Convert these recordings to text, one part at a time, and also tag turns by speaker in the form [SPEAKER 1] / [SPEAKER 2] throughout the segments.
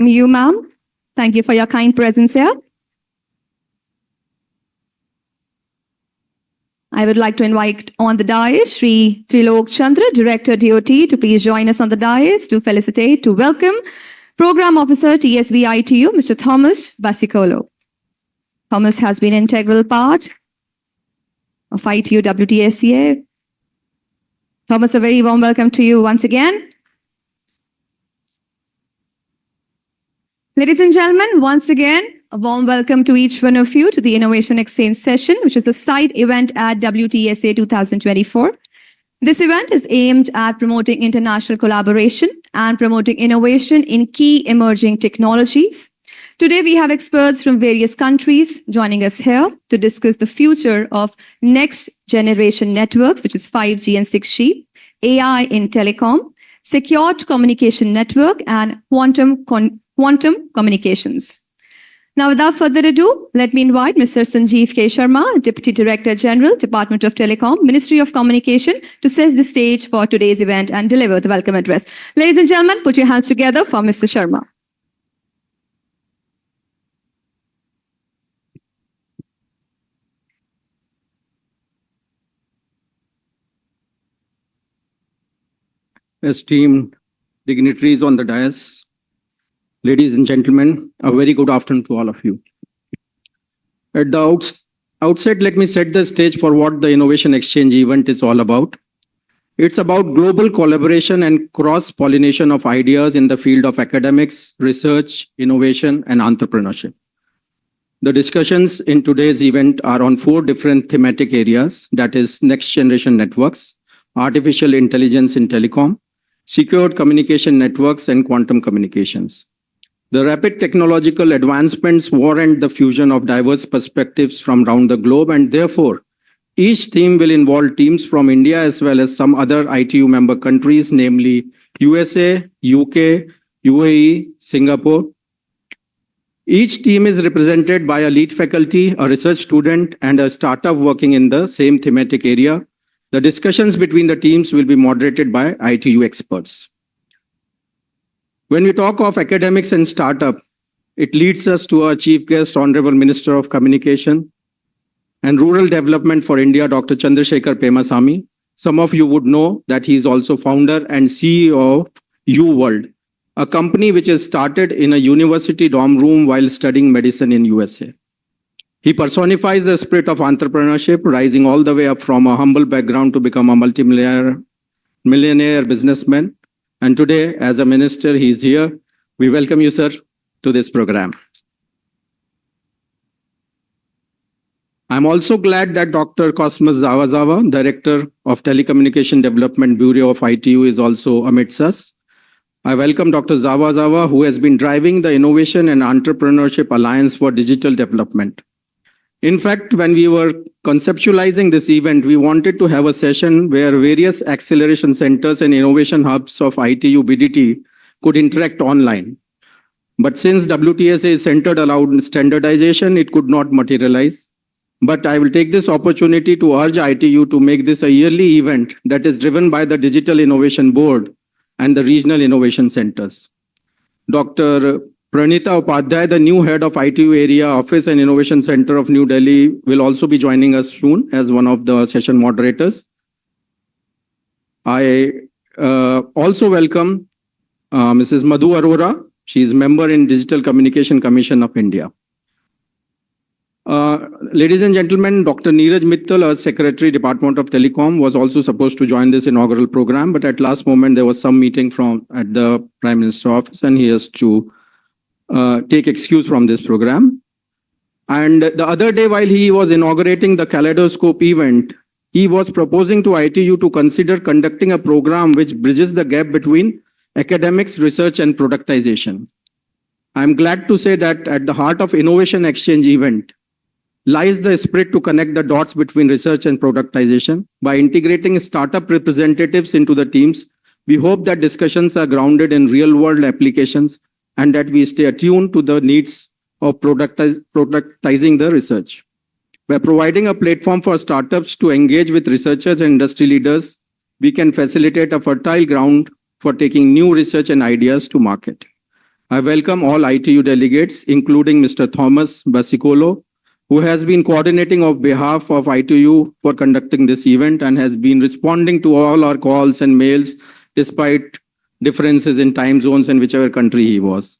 [SPEAKER 1] you, ma'am. Thank you for your kind presence here. I would like to invite on the dais Sri Trilok Chandra, Director DOT, to please join us on the dais to felicitate, to welcome Program Officer TSB ITU, Mr. Thomas Basicolo. Thomas has been an integral part of ITU WTSCA. Thomas, a very warm welcome to you once again. Ladies and gentlemen, once again, a warm welcome to each one of you to the Innovation Exchange session, which is a side event at WTSA 2024. This event is aimed at promoting international collaboration and promoting innovation in key emerging technologies. Today, we have experts from various countries joining us here to discuss the future of next generation networks, which is 5G and 6G, AI in telecom, secured communication network, and quantum communications. Now, without further ado, let me invite Mr. Sanjeev K. Sharma, Deputy Director General, Department of Telecom, Ministry of Communication, to set the stage for today's event and deliver the welcome address. Ladies and gentlemen, put your hands together for Mr. Sharma.
[SPEAKER 2] Esteemed dignitaries on the dais, ladies and gentlemen, a very good afternoon to all of you. At the outset, let me set the stage for what the Innovation Exchange event is all about. It's about global collaboration and cross-pollination of ideas in the field of academics, research, innovation, and entrepreneurship. The discussions in today's event are on 4 different thematic areas, that is next generation networks, artificial intelligence in telecom, secured communication networks, and quantum communications. The rapid technological advancements warrant the fusion of diverse perspectives from around the globe, and therefore, each theme will involve teams from India as well as some other ITU member countries, namely USA, UK, UAE, Singapore. Each team is represented by a lead faculty, a research student, and a startup working in the same thematic area. The discussions between the teams will be moderated by ITU experts. When we talk of academics and startup, it leads us to our chief guest, Honorable Minister of Communication and Rural Development for India, Dr. Chandrasekhar Pemasamy. Some of you would know that he is also founder and CEO of UWorld, a company which is started in a university dorm room while studying medicine in USA. He personifies the spirit of entrepreneurship, rising all the way up from a humble background to become a multi-millionaire businessman. And today, as a minister, he is here. We welcome you, sir, to this program. I'm also glad that Dr. Cosmas Zawazawa, Director of Telecommunication Development Bureau of ITU, is also amidst us. I welcome Dr. Zawazawa, who has been driving the Innovation and Entrepreneurship Alliance for Digital Development. In fact, when we were conceptualizing this event, we wanted to have a session where various acceleration centers and innovation hubs of ITU BDT could interact online. But since WTSA is centered around standardization, it could not materialize. But I will take this opportunity to urge ITU to make this a yearly event that is driven by the Digital Innovation Board and the regional innovation centers. Dr. Pranita Upadhyay, the new head of ITU Area Office and Innovation Center of New Delhi, will also be joining us soon as one of the session moderators. I also welcome Mrs. Madhu Arora. She is member in Digital Communication Commission of India. Ladies and gentlemen, Dr. Neeraj Mittal, our Secretary, Department of Telecom, was also supposed to join this inaugural program, but at last moment there was some meeting at the Prime Minister's office and he has to take excuse from this program. And the other day, while he was inaugurating the Kaleidoscope event, he was proposing to ITU to consider conducting a program which bridges the gap between academics, research, and productization. I'm glad to say that at the heart of Innovation Exchange event lies the spirit to connect the dots between research and productization. By integrating startup representatives into the teams, we hope that discussions are grounded in real-world applications and that we stay attuned to the needs of productizing the research. By providing a platform for startups to engage with researchers and industry leaders, we can facilitate a fertile ground for taking new research and ideas to market. I welcome all ITU delegates, including Mr. Thomas Basicolo, who has been coordinating on behalf of ITU for conducting this event and has been responding to all our calls and mails despite differences in time zones in whichever country he was.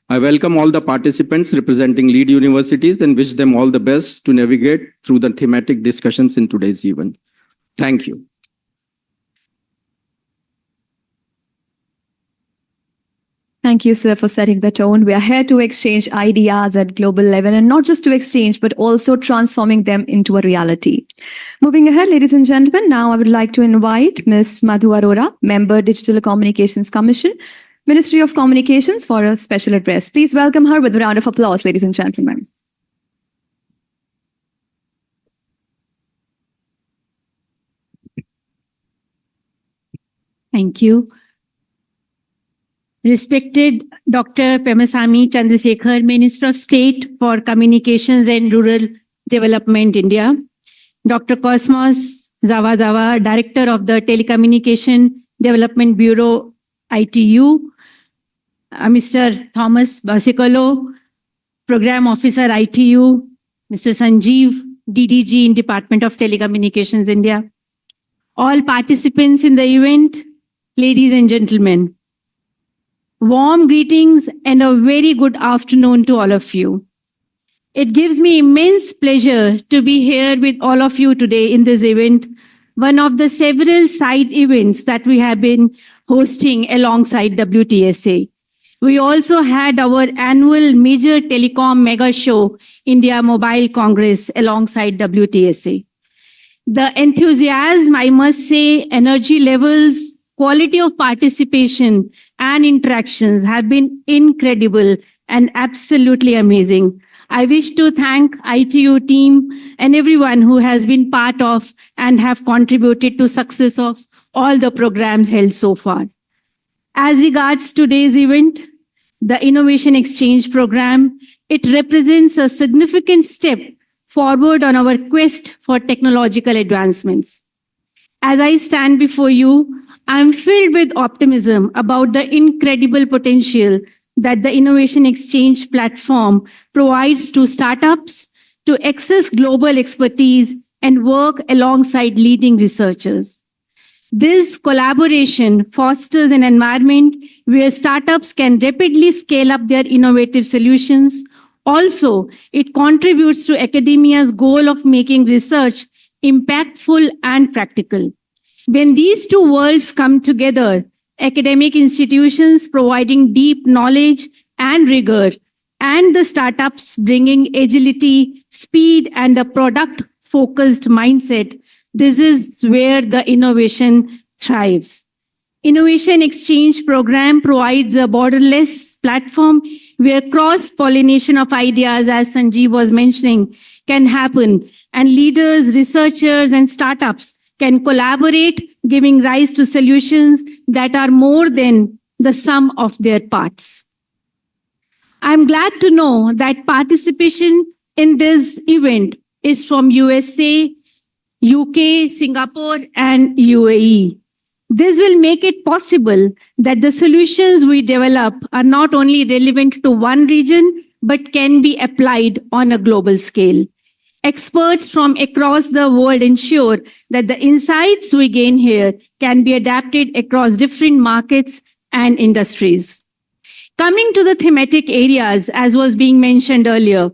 [SPEAKER 2] I welcome all the participants representing lead universities and wish them all the best to navigate through the thematic discussions in today's event. Thank you.
[SPEAKER 1] Thank you, sir, for setting the tone. We are here to exchange ideas at global level, and not just to exchange, but also transforming them into a reality. Moving ahead, ladies and gentlemen, now I would like to invite Ms. Madhu Arora, Member, Digital Communications Commission, Ministry of Communications, for a special address. Please welcome her with a round of applause, ladies and gentlemen.
[SPEAKER 3] Thank you. Respected Dr. Pemasami Chandrasekhar, Minister of State for Communications and Rural Development, India. Dr. Cosmos Zawa, Director of the Telecommunication Development Bureau, ITU. Mr. Thomas Basicolo, Program Officer, ITU. Mr. Sanjeev, DDG in Department of Telecommunications, India. All participants in the event, ladies and gentlemen, warm greetings and a very good afternoon to all of you. It gives me immense pleasure to be here with all of you today in this event, one of the several side events that we have been hosting alongside WTSA. We also had our annual major telecom mega show, India Mobile Congress, alongside WTSA. The enthusiasm, I must say, energy levels, quality of participation and interactions have been incredible and absolutely amazing. I wish to thank ITU team and everyone who has been part of and have contributed to success of all the programs held so far. As regards today's event, the Innovation Exchange program, it represents a significant step forward on our quest for technological advancements. As I stand before you, I'm filled with optimism about the incredible potential that the Innovation Exchange platform provides to startups to access global expertise and work alongside leading researchers. This collaboration fosters an environment where startups can rapidly scale up their innovative solutions. Also, it contributes to academia's goal of making research impactful and practical. When these two worlds come together, academic institutions providing deep knowledge and rigor, and the startups bringing agility, speed, and a product-focused mindset, this is where the innovation thrives. Innovation Exchange program provides a borderless platform where cross-pollination of ideas, as Sanjeev was mentioning, can happen, and leaders, researchers, and startups can collaborate, giving rise to solutions that are more than the sum of their parts. I'm glad to know that participation in this event is from USA, UK, Singapore, and UAE. This will make it possible that the solutions we develop are not only relevant to one region, but can be applied on a global scale. Experts from across the world ensure that the insights we gain here can be adapted across different markets and industries. Coming to the thematic areas, as was being mentioned earlier,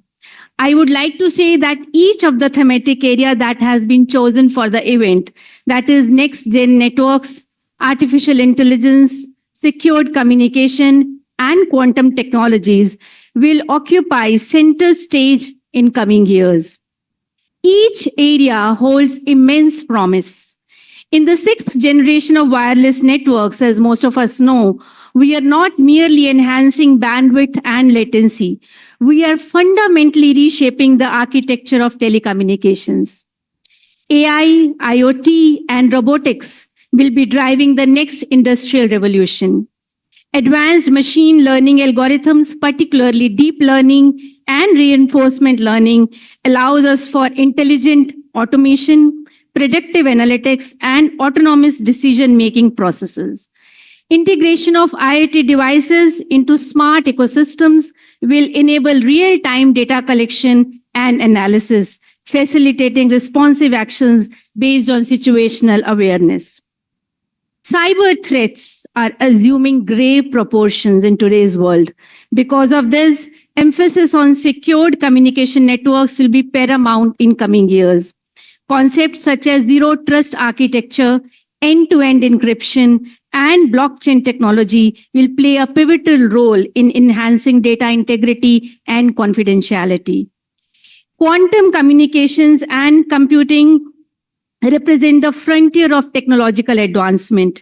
[SPEAKER 3] I would like to say that each of the thematic area that has been chosen for the event, that is next-gen networks, artificial intelligence, secured communication, and quantum technologies, will occupy center stage in coming years. Each area holds immense promise. In the sixth generation of wireless networks, as most of us know, we are not merely enhancing bandwidth and latency. We are fundamentally reshaping the architecture of telecommunications. AI, IoT, and robotics will be driving the next industrial revolution. Advanced machine learning algorithms, particularly deep learning and reinforcement learning, allows us for intelligent automation, predictive analytics, and autonomous decision-making processes. Integration of IoT devices into smart ecosystems will enable real-time data collection and analysis, facilitating responsive actions based on situational awareness. Cyber threats are assuming grave proportions in today's world. Because of this, emphasis on secured communication networks will be paramount in coming years. Concepts such as zero trust architecture, end-to-end encryption, and blockchain technology will play a pivotal role in enhancing data integrity and confidentiality. Quantum communications and computing represent the frontier of technological advancement.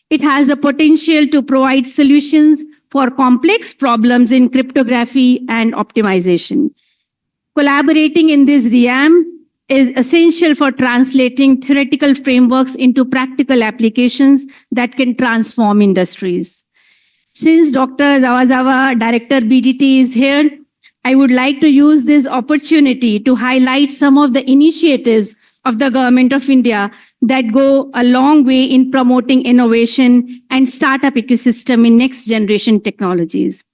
[SPEAKER 3] It has the potential to provide solutions for complex problems in cryptography and optimization. Collaborating in this realm is essential for translating theoretical frameworks into practical applications that can transform industries. Since Dr. Zawa, Director BDT, is here, I would like to use this opportunity to highlight some of the initiatives of the Government of India that go a long way in promoting innovation and startup ecosystem in next generation technologies.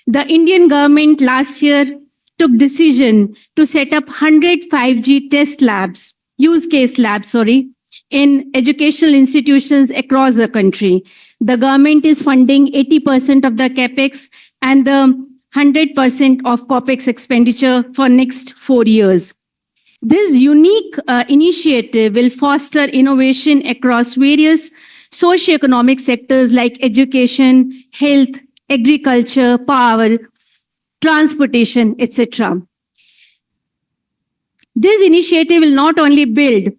[SPEAKER 3] The Indian government last year took decision to set up 100 5G test labs, use case labs, in educational institutions across the country. The government is funding 80% of the capex and the 100% of COPEX expenditure for next 4 years. This unique initiative will foster innovation across various socioeconomic sectors like education, health, agriculture, power, transportation, etc. This initiative will not only build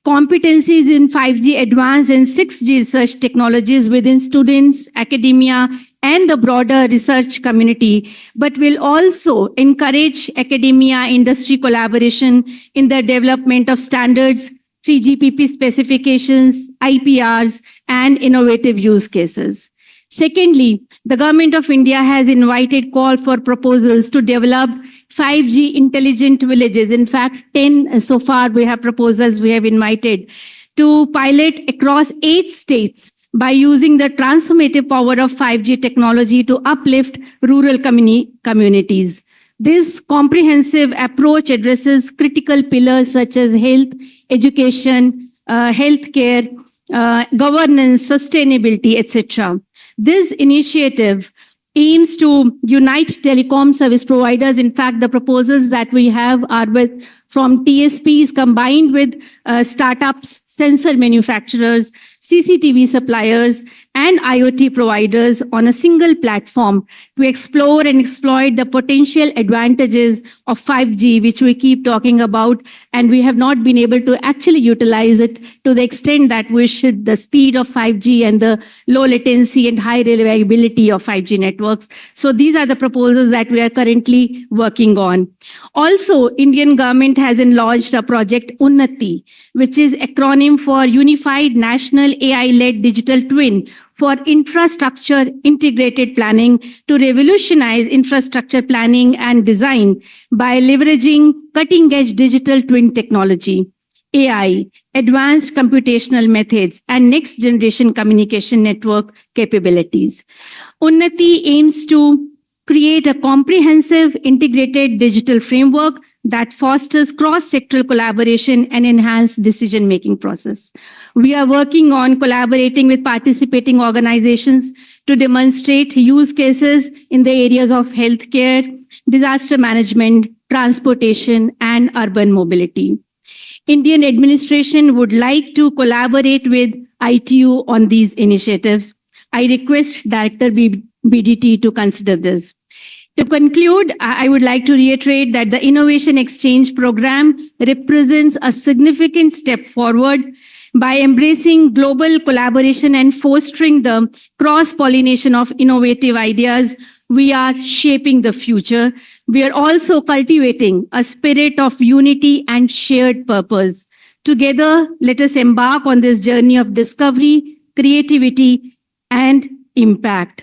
[SPEAKER 3] competencies in 5G advanced and 6G research technologies within students, academia, and the broader research community, but will also encourage academia-industry collaboration in the development of standards, 3GPP specifications, IPRs, and innovative use cases. Secondly, the Government of India has invited call for proposals to develop 5G intelligent villages. In fact, 10 so far we have proposals we have invited to pilot across 8 states by using the transformative power of 5G technology to uplift rural communities. This comprehensive approach addresses critical pillars such as health, education, healthcare, governance, sustainability, etc. This initiative aims to unite telecom service providers. In fact, the proposals that we have are from TSPs combined with startups, sensor manufacturers, CCTV suppliers, and IoT providers on a single platform to explore and exploit the potential advantages of 5G, which we keep talking about, and we have not been able to actually utilize it to the extent that we should, the speed of 5G and the low latency and high reliability of 5G networks. So these are the proposals that we are currently working on. Also, Indian government has launched a project Unnati, which is acronym for Unified National AI-led Digital Twin for infrastructure integrated planning to revolutionize infrastructure planning and design by leveraging cutting-edge digital twin technology, AI, advanced computational methods, and next-generation communication network capabilities. Unnati aims to create a comprehensive integrated digital framework that fosters cross-sectoral collaboration and enhanced decision-making process. We are working on collaborating with participating organizations to demonstrate use cases in the areas of healthcare, disaster management, transportation, and urban mobility. Indian administration would like to collaborate with ITU on these initiatives. I request Director BDT to consider this. To conclude, I would like to reiterate that the Innovation Exchange program represents a significant step forward by embracing global collaboration and fostering the cross-pollination of innovative ideas. We are shaping the future. We are also cultivating a spirit of unity and shared purpose. Together, let us embark on this journey of discovery, creativity, and impact.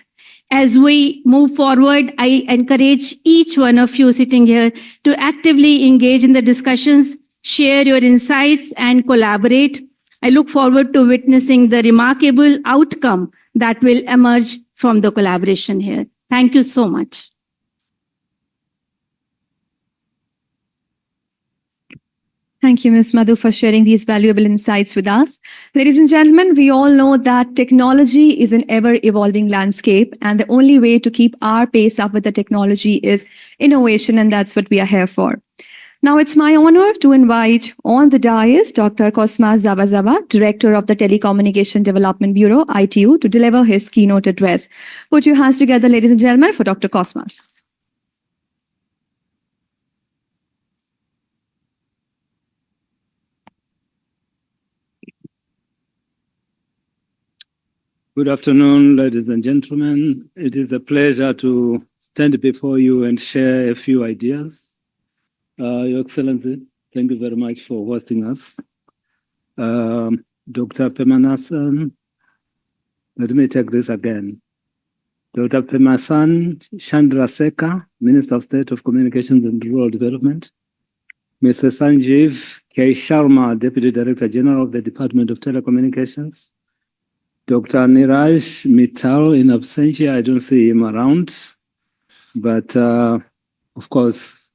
[SPEAKER 3] As we move forward, I encourage each one of you sitting here to actively engage in the discussions, share your insights, and collaborate. I look forward to witnessing the remarkable outcome that will emerge from the collaboration here. Thank you so much.
[SPEAKER 1] Thank you, Ms. Madhu, for sharing these valuable insights with us. Ladies and gentlemen, we all know that technology is an ever-evolving landscape, and the only way to keep our pace up with the technology is innovation, and that's what we are here for. Now, it's my honor to invite on the dais Dr. Cosmas Zavazava, Director of the Telecommunication Development Bureau, ITU, to deliver his keynote address. Put your hands together, ladies and gentlemen, for Dr. Cosmas.
[SPEAKER 4] Good afternoon, ladies and gentlemen. It is a pleasure to stand before you and share a few ideas. Your Excellency, thank you very much for hosting us. Dr. Pemanasan, let me take this again. Dr. Pemasan Chandrasekhar, Minister of State of Communications and Rural Development. Mr. Sanjeev K. Sharma, Deputy Director General of the Department of Telecommunications. Dr. Niraj Mittal in absentia, I don't see him around, but of course,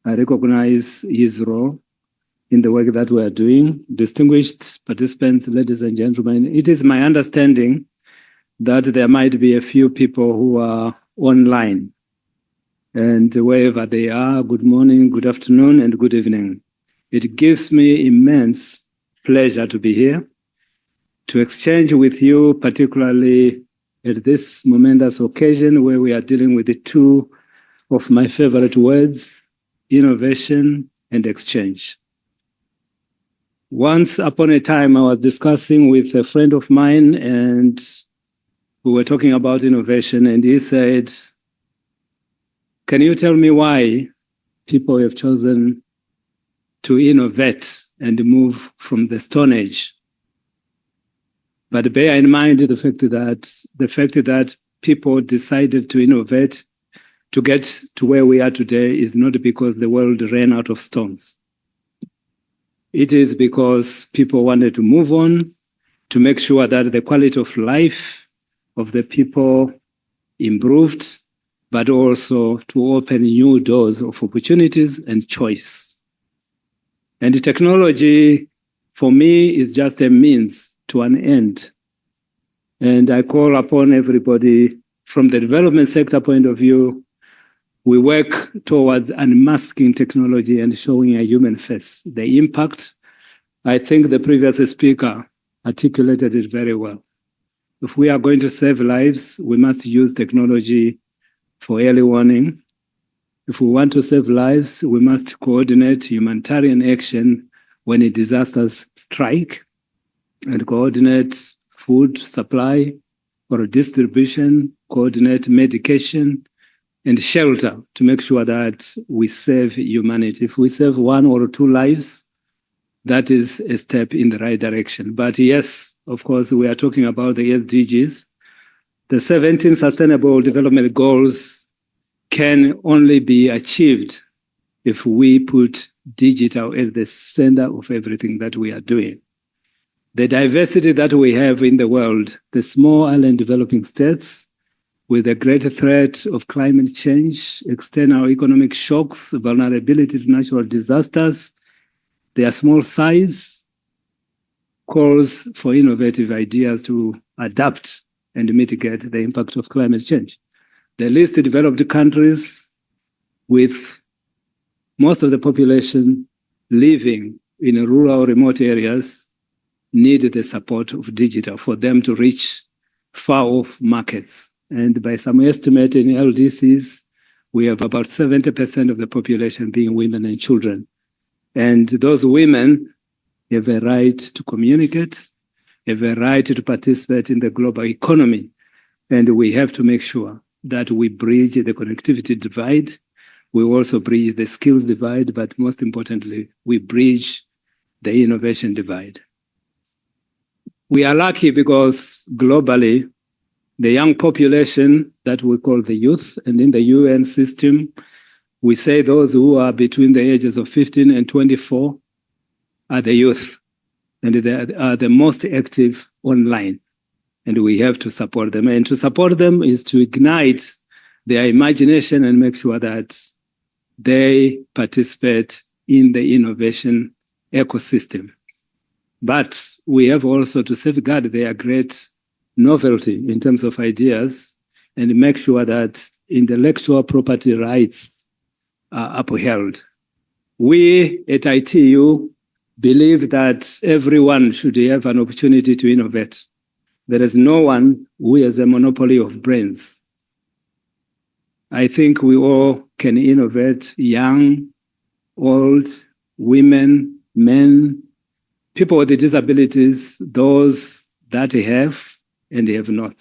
[SPEAKER 4] I recognize his role in the work that we are doing. Distinguished participants, ladies and gentlemen, it is my understanding that there might be a few people who are online. And wherever they are, good morning, good afternoon, and good evening. It gives me immense pleasure to be here, to exchange with you, particularly at this momentous occasion where we are dealing with the two of my favorite words, innovation and exchange. Once upon a time, I was discussing with a friend of mine and we were talking about innovation, and he said, can you tell me why people have chosen to innovate and move from the Stone Age? But bear in mind the fact that people decided to innovate to get to where we are today is not because the world ran out of stones. It is because people wanted to move on, to make sure that the quality of life of the people improved, but also to open new doors of opportunities and choice. And the technology, for me, is just a means to an end. And I call upon everybody from the development sector point of view, we work towards unmasking technology and showing a human face. The impact, I think the previous speaker articulated it very well. If we are going to save lives, we must use technology for early warning. If we want to save lives, we must coordinate humanitarian action when disasters strike and coordinate food supply or distribution, coordinate medication and shelter to make sure that we save humanity. If we save one or two lives, that is a step in the right direction. But yes, of course, we are talking about the SDGs. The 17 Sustainable Development Goals can only be achieved if we put digital at the center of everything that we are doing. The diversity that we have in the world, the small island developing states, with the great threat of climate change, external economic shocks, vulnerability to natural disasters, their small size calls for innovative ideas to adapt and mitigate the impact of climate change. The least developed countries, with most of the population living in rural, remote areas, need the support of digital for them to reach far-off markets. And by some estimate in LDCs, we have about 70% of the population being women and children. And those women have a right to communicate, have a right to participate in the global economy. And we have to make sure that we bridge the connectivity divide. We also bridge the skills divide, but most importantly, we bridge the innovation divide. We are lucky because globally, the young population that we call the youth, and in the UN system, we say those who are between the ages of 15 and 24 are the youth, and they are the most active online. and we have to support them. And to support them is to ignite their imagination and make sure that they participate in the innovation ecosystem. But we have also to safeguard their great novelty in terms of ideas and make sure that intellectual property rights are upheld. We at ITU believe that everyone should have an opportunity to innovate. There is no one who has a monopoly of brains. I think we all can innovate, young, old, women, men, people with disabilities, those that have and have not.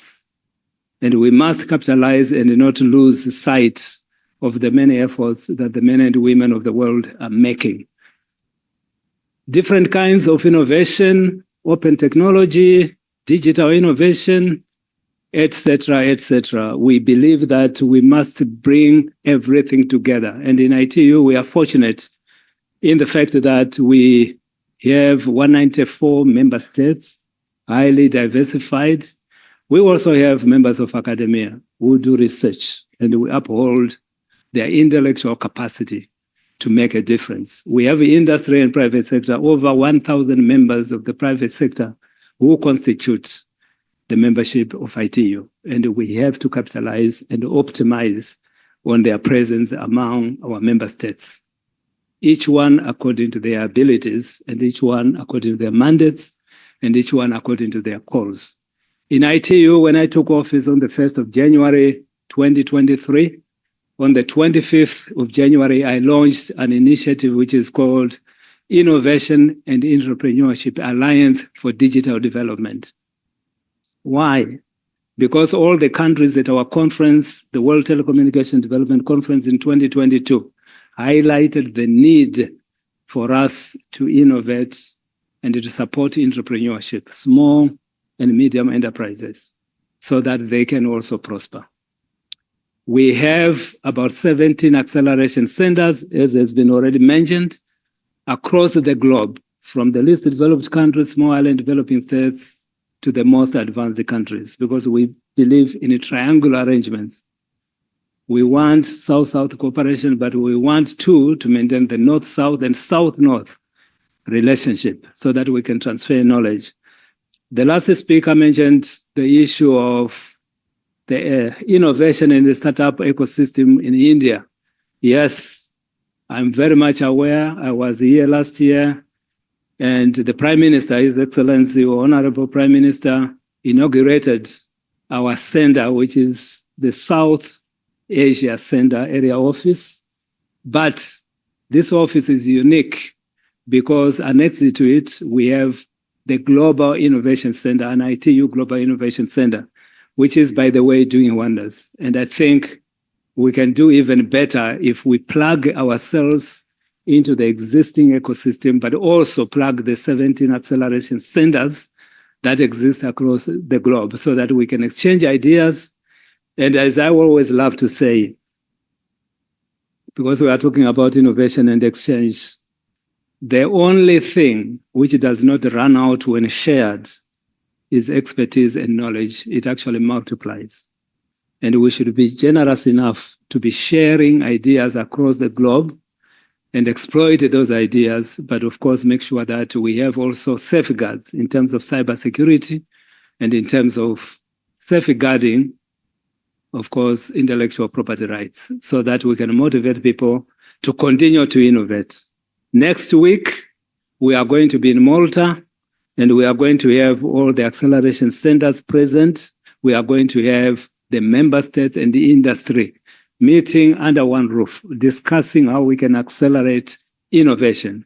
[SPEAKER 4] And we must capitalize and not lose sight of the many efforts that the men and women of the world are making. Different kinds of innovation, open technology, digital innovation, etc., etc. We believe that we must bring everything together. And in ITU, we are fortunate in the fact that we have 194 member states, highly diversified. We also have members of academia who do research, and we uphold their intellectual capacity to make a difference. We have industry and private sector, over 1,000 members of the private sector who constitute the membership of ITU, and we have to capitalize and optimize on their presence among our member states, each one according to their abilities, and each one according to their mandates, and each one according to their calls. In ITU, when I took office on the 1st of January 2023, on the 25th of January, I launched an initiative which is called Innovation and Entrepreneurship Alliance for Digital Development. Why? Because all the countries at our conference, the World Telecommunication Development Conference in 2022, highlighted the need for us to innovate and to support entrepreneurship, small and medium enterprises, so that they can also prosper. We have about 17 acceleration centers, as has been already mentioned, across the globe, from the least developed countries, small island developing states, to the most advanced countries, because we believe in triangular arrangements. We want South-South cooperation, but we want to maintain the North-South and South-North relationship so that we can transfer knowledge. The last speaker mentioned the issue of the innovation in the startup ecosystem in India. Yes, I'm very much aware. I was here last year, and the Prime Minister, His Excellency, Honorable Prime Minister, inaugurated our center, which is the South Asia Center Area Office. But this office is unique because annexed to it, we have the Global Innovation Center, an ITU Global Innovation Center, which is, by the way, doing wonders. And I think we can do even better if we plug ourselves into the existing ecosystem, but also plug the 17 acceleration centers that exist across the globe so that we can exchange ideas. And as I always love to say, because we are talking about innovation and exchange, the only thing which does not run out when shared is expertise and knowledge. It actually multiplies. And we should be generous enough to be sharing ideas across the globe and exploit those ideas, but of course make sure that we have also safeguards in terms of cybersecurity and in terms of safeguarding, of course, intellectual property rights, so that we can motivate people to continue to innovate. Next week, we are going to be in Malta, and we are going to have all the acceleration centers present. We are going to have the member states and the industry meeting under one roof, discussing how we can accelerate innovation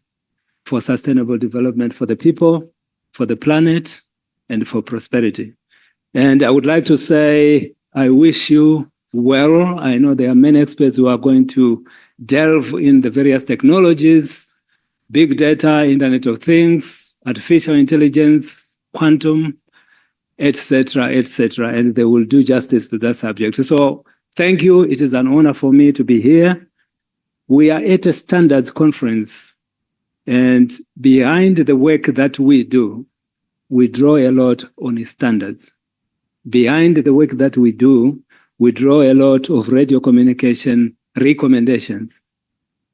[SPEAKER 4] for sustainable development for the people, for the planet, and for prosperity. And I would like to say, I wish you well. I know there are many experts who are going to delve in the various technologies, big data, Internet of Things, artificial intelligence, quantum, etc., etc., and they will do justice to that subject. So thank you. It is an honor for me to be here. We are at a standards conference, and behind the work that we do, we draw a lot on standards. behind the work that we do, we draw a lot of radio communication recommendations.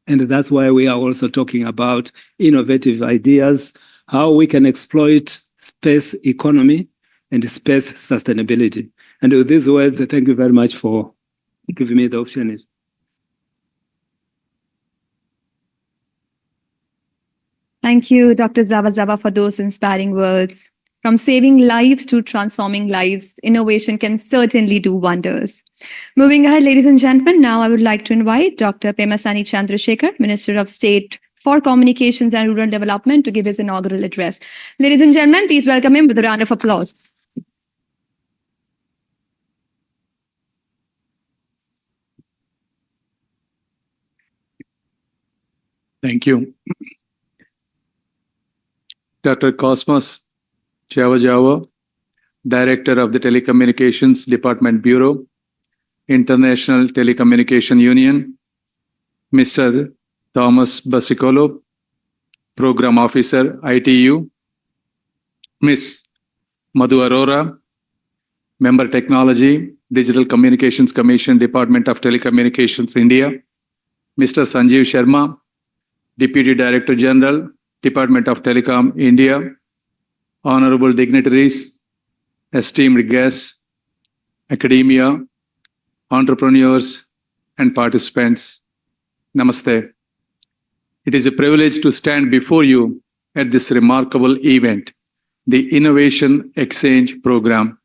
[SPEAKER 4] And that's why we are also talking about innovative ideas, how we can exploit space economy and space sustainability. And with these words, thank you very much for giving me the opportunity.
[SPEAKER 1] Thank you, Dr. Zava, for those inspiring words. From saving lives to transforming lives, innovation can certainly do wonders. Moving ahead, ladies and gentlemen, now I would like to invite Dr. Pemasani Chandrasekhar, Minister of State for Communications and Rural Development, to give his inaugural address. Ladies and gentlemen, please welcome him with a round of applause.
[SPEAKER 5] Thank you. Dr. Cosmos Java, Director of the Telecommunications Department Bureau, International Telecommunication Union, Mr. Thomas Basicolo, Program Officer, ITU, Ms. Madhu Arora, Member Technology, Digital Communications Commission, Department of Telecommunications, India, Mr. Sanjeev Sharma, Deputy Director General, Department of Telecom, India, honorable dignitaries, esteemed guests, academia, entrepreneurs, and participants. Namaste. It is a privilege to stand before you at this remarkable event, the Innovation Exchange Program,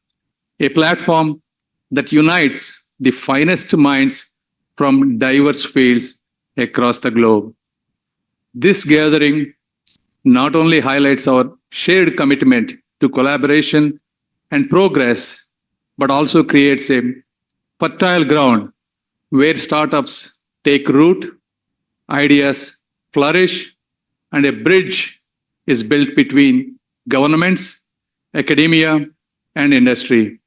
[SPEAKER 5] a platform that unites the finest minds from diverse fields across the globe. This gathering not only highlights our shared commitment to collaboration and progress, but also creates a fertile ground where startups take root, ideas flourish, and a bridge is built between governments, academia, and industry.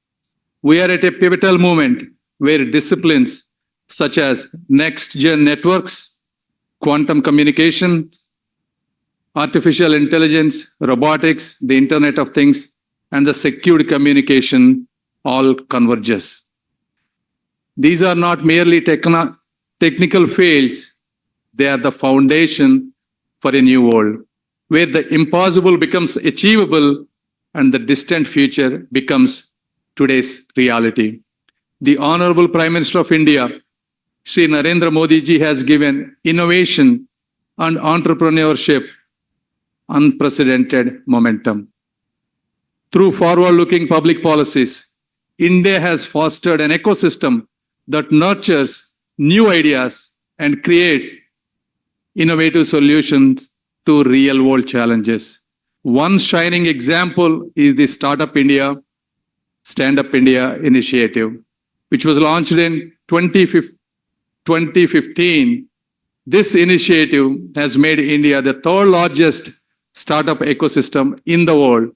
[SPEAKER 5] We are at a pivotal moment where disciplines such as next-gen networks, quantum communication, artificial intelligence, robotics, the Internet of Things, and the secured communication all converges. These are not merely technical fields, they are the foundation for a new world, where the impossible becomes achievable and the distant future becomes today's reality. The Honorable Prime Minister of India, Shri Narendra Modi ji, has given innovation and entrepreneurship unprecedented momentum. Through forward-looking public policies, India has fostered an ecosystem that nurtures new ideas and creates innovative solutions to real-world challenges. One shining example is the Startup India, Stand Up India initiative, which was launched in 2015. This initiative has made India the third largest startup ecosystem in the world,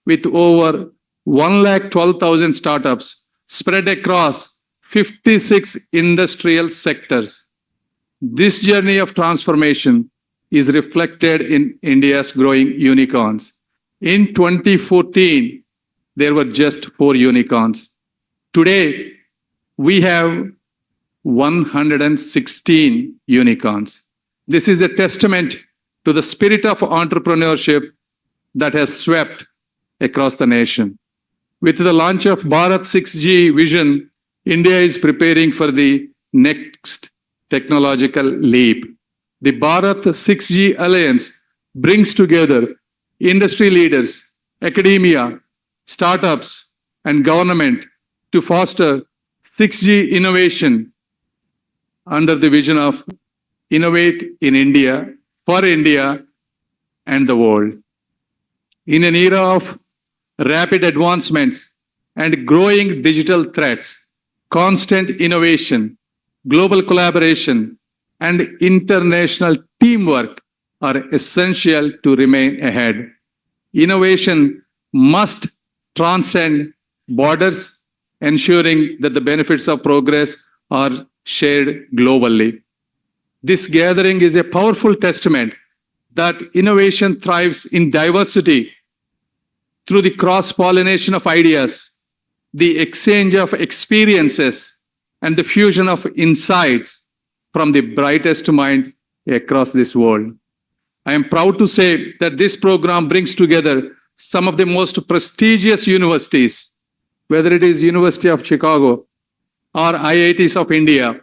[SPEAKER 5] with over 112,000 startups spread across 56 industrial sectors. This journey of transformation is reflected in India's growing unicorns. In 2014, there were just 4 unicorns. Today, we have 116 unicorns. This is a testament to the spirit of entrepreneurship that has swept across the nation. With the launch of Bharat 6G vision, India is preparing for the next technological leap. The Bharat 6G Alliance brings together industry leaders, academia, startups, and government to foster 6G innovation under the vision of Innovate in India, for India, and the world. In an era of rapid advancements and growing digital threats, constant innovation, global collaboration, and international teamwork are essential to remain ahead. Innovation must transcend borders, ensuring that the benefits of progress are shared globally. This gathering is a powerful testament that innovation thrives in diversity through the cross-pollination of ideas, the exchange of experiences, and the fusion of insights from the brightest minds across this world. I am proud to say that this program brings together some of the most prestigious universities, whether it is University of Chicago or IITs of India.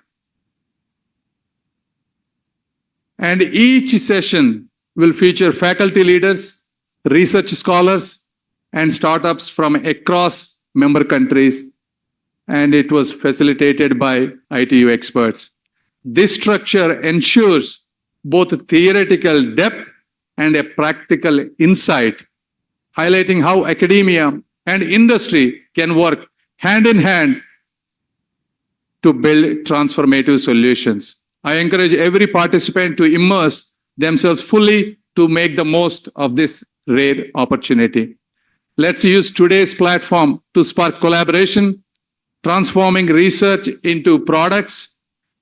[SPEAKER 5] And each session will feature faculty leaders, research scholars, and startups from across member countries, and it was facilitated by ITU experts. This structure ensures both theoretical depth and a practical insight, highlighting how academia and industry can work hand in hand to build transformative solutions. I encourage every participant to immerse themselves fully to make the most of this rare opportunity. Let's use today's platform to spark collaboration, transforming research into products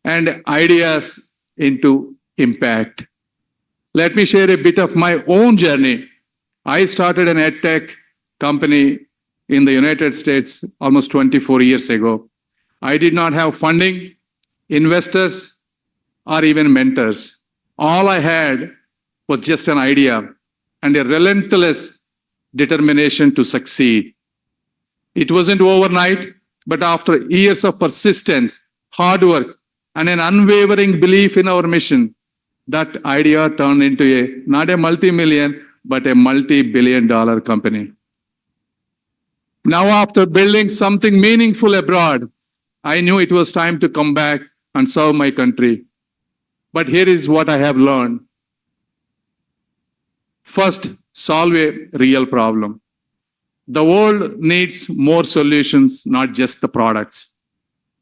[SPEAKER 5] and ideas into impact. Let me share a bit of my own journey. I started an edtech company in the United States almost 24 years ago. I did not have funding, investors, or even mentors. All I had was just an idea and a relentless determination to succeed. It wasn't overnight, but after years of persistence, hard work, and an unwavering belief in our mission, that idea turned into not a multi-million, but a multi-billion-dollar company. Now, after building something meaningful abroad, I knew it was time to come back and serve my country. But here is what I have learned. First, solve a real problem. The world needs more solutions, not just the products.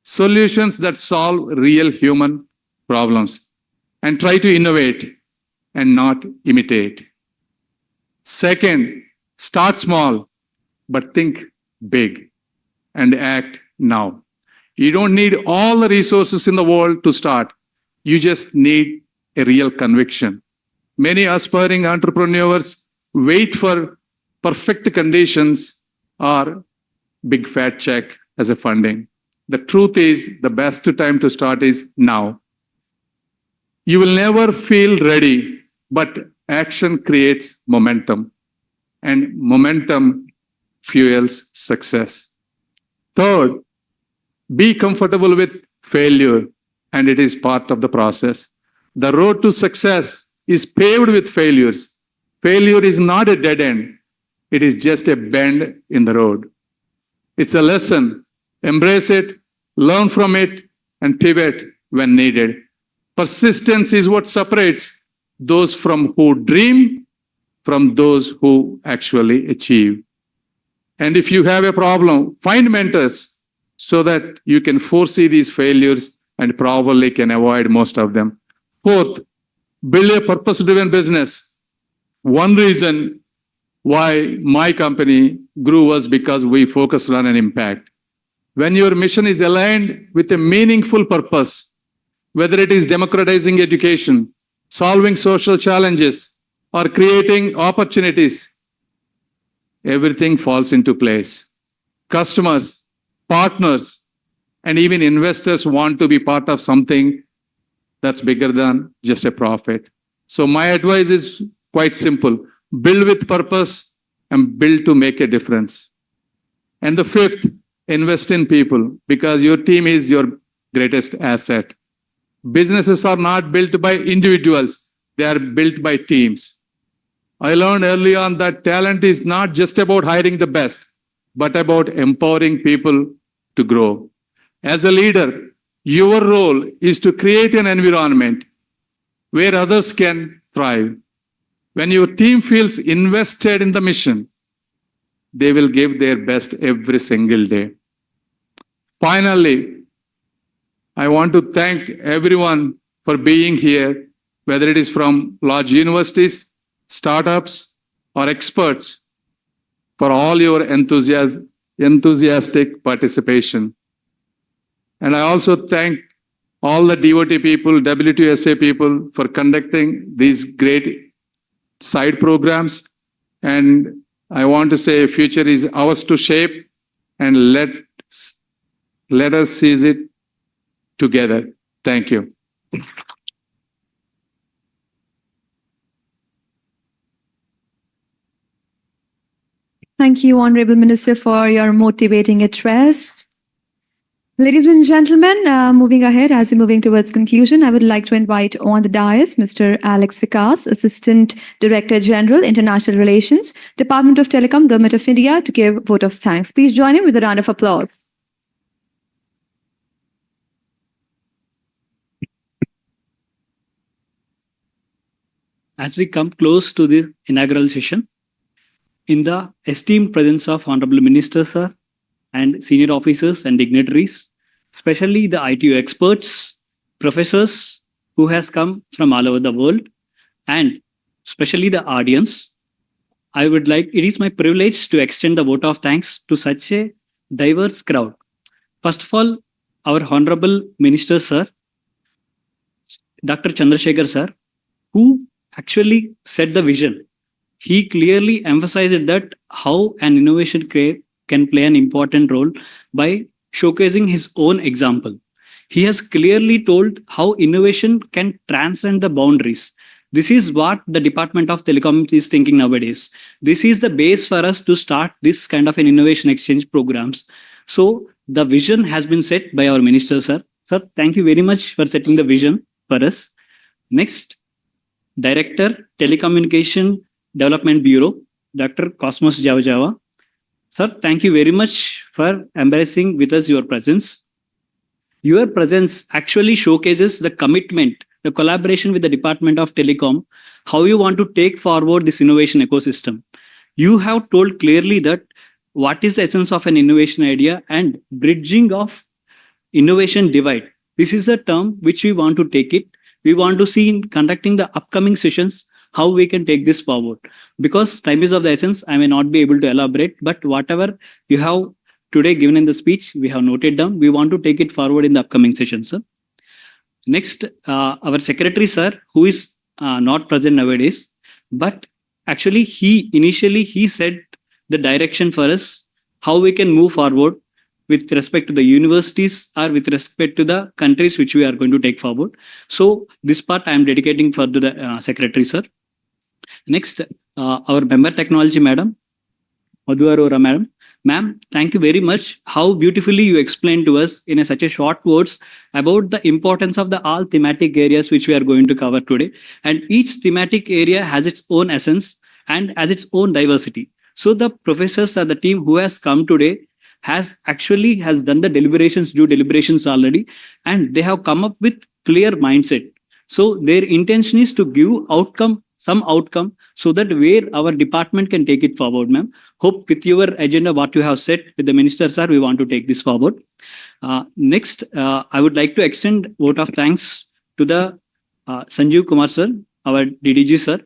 [SPEAKER 5] Solutions that solve real human problems, and try to innovate and not imitate. Second, start small, but think big and act now. You don't need all the resources in the world to start. You just need a real conviction. Many aspiring entrepreneurs wait for perfect conditions or big fat check as a funding. The truth is, the best time to start is now. You will never feel ready, but action creates momentum, and momentum fuels success. Third, be comfortable with failure, and it is part of the process. The road to success is paved with failures. Failure is not a dead end. It is just a bend in the road. It's a lesson. Embrace it, learn from it, and pivot when needed. Persistence is what separates those from who dream from those who actually achieve. And if you have a problem, find mentors so that you can foresee these failures and probably can avoid most of them. Fourth, build a purpose-driven business. One reason why my company grew was because we focused on an impact. When your mission is aligned with a meaningful purpose, whether it is democratizing education, solving social challenges, or creating opportunities, everything falls into place. Customers, partners, and even investors want to be part of something that's bigger than just a profit. So my advice is quite simple. Build with purpose and build to make a difference. And the fifth, invest in people, because your team is your greatest asset. Businesses are not built by individuals, they are built by teams. I learned early on that talent is not just about hiring the best, but about empowering people to grow. As a leader, your role is to create an environment where others can thrive. When your team feels invested in the mission, they will give their best every single day. Finally, I want to thank everyone for being here, whether it is from large universities, startups, or experts, for all your enthusiastic participation. And I also thank all the DOT people, W2SA people for conducting these great side programs. And I want to say future is ours to shape, and let us seize it together. Thank you.
[SPEAKER 1] Thank you, Honorable Minister, for your motivating address. Ladies and gentlemen, moving ahead, as we're moving towards conclusion, I would like to invite on the dais Mr. Alex Vikas, Assistant Director General, International Relations, Department of Telecom, Government of India, to give vote of thanks. Please join him with a round of applause.
[SPEAKER 6] As we come close to the inaugural session, in the esteemed presence of Honorable Minister, sir, and senior officers and dignitaries, especially the ITU experts, professors who has come from all over the world, and especially the audience, it is my privilege to extend the vote of thanks to such a diverse crowd. First of all, our Honorable Minister, sir, Dr. Chandrasekhar, sir, who actually set the vision. He clearly emphasized that how an innovation can play an important role by showcasing his own example. He has clearly told how innovation can transcend the boundaries. This is what the Department of Telecom is thinking nowadays. This is the base for us to start this kind of an innovation exchange programs. So the vision has been set by our minister, sir. Sir, thank you very much for setting the vision for us. Next, Director, Telecommunication Development Bureau, Dr. Cosmos Java. Sir, thank you very much for embracing with us your presence. Your presence actually showcases the commitment, the collaboration with the Department of Telecom, how you want to take forward this innovation ecosystem. You have told clearly that what is the essence of an innovation idea and bridging of innovation divide. This is a term which we want to take it. We want to see in conducting the upcoming sessions how we can take this forward. Because time is of the essence, I may not be able to elaborate, but whatever you have today given in the speech, we have noted down. We want to take it forward in the upcoming sessions, sir. Next, our secretary, sir, who is not present nowadays, but actually he said the direction for us, how we can move forward with respect to the universities or with respect to the countries which we are going to take forward. So this part I am dedicating for the secretary, sir. Next, our member technology, madam, Madhu Arora, madam. Ma'am, thank you very much. How beautifully you explained to us in such a short words about the importance of the all thematic areas which we are going to cover today. And each thematic area has its own essence and has its own diversity. So the professors or the team who has come today has done the due deliberations already, and they have come up with clear mindset. So their intention is to give some outcome, so that where our department can take it forward, ma'am. Hope with your agenda, what you have said with the minister, sir, we want to take this forward. Next, I would like to extend vote of thanks to the Sanjeev Kumar, sir, our DDG, sir.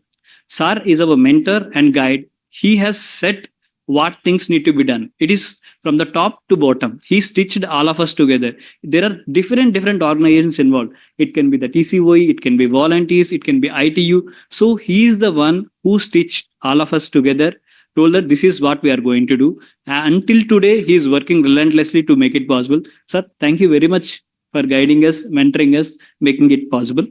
[SPEAKER 6] Sir is our mentor and guide. He has set what things need to be done. It is from the top to bottom. He stitched all of us together. There are different organizations involved. It can be the TCOE, it can be volunteers, it can be ITU. So he is the one who stitched all of us together, told that this is what we are going to do. Until today, he is working relentlessly to make it possible. Sir, thank you very much for guiding us, mentoring us, making it possible.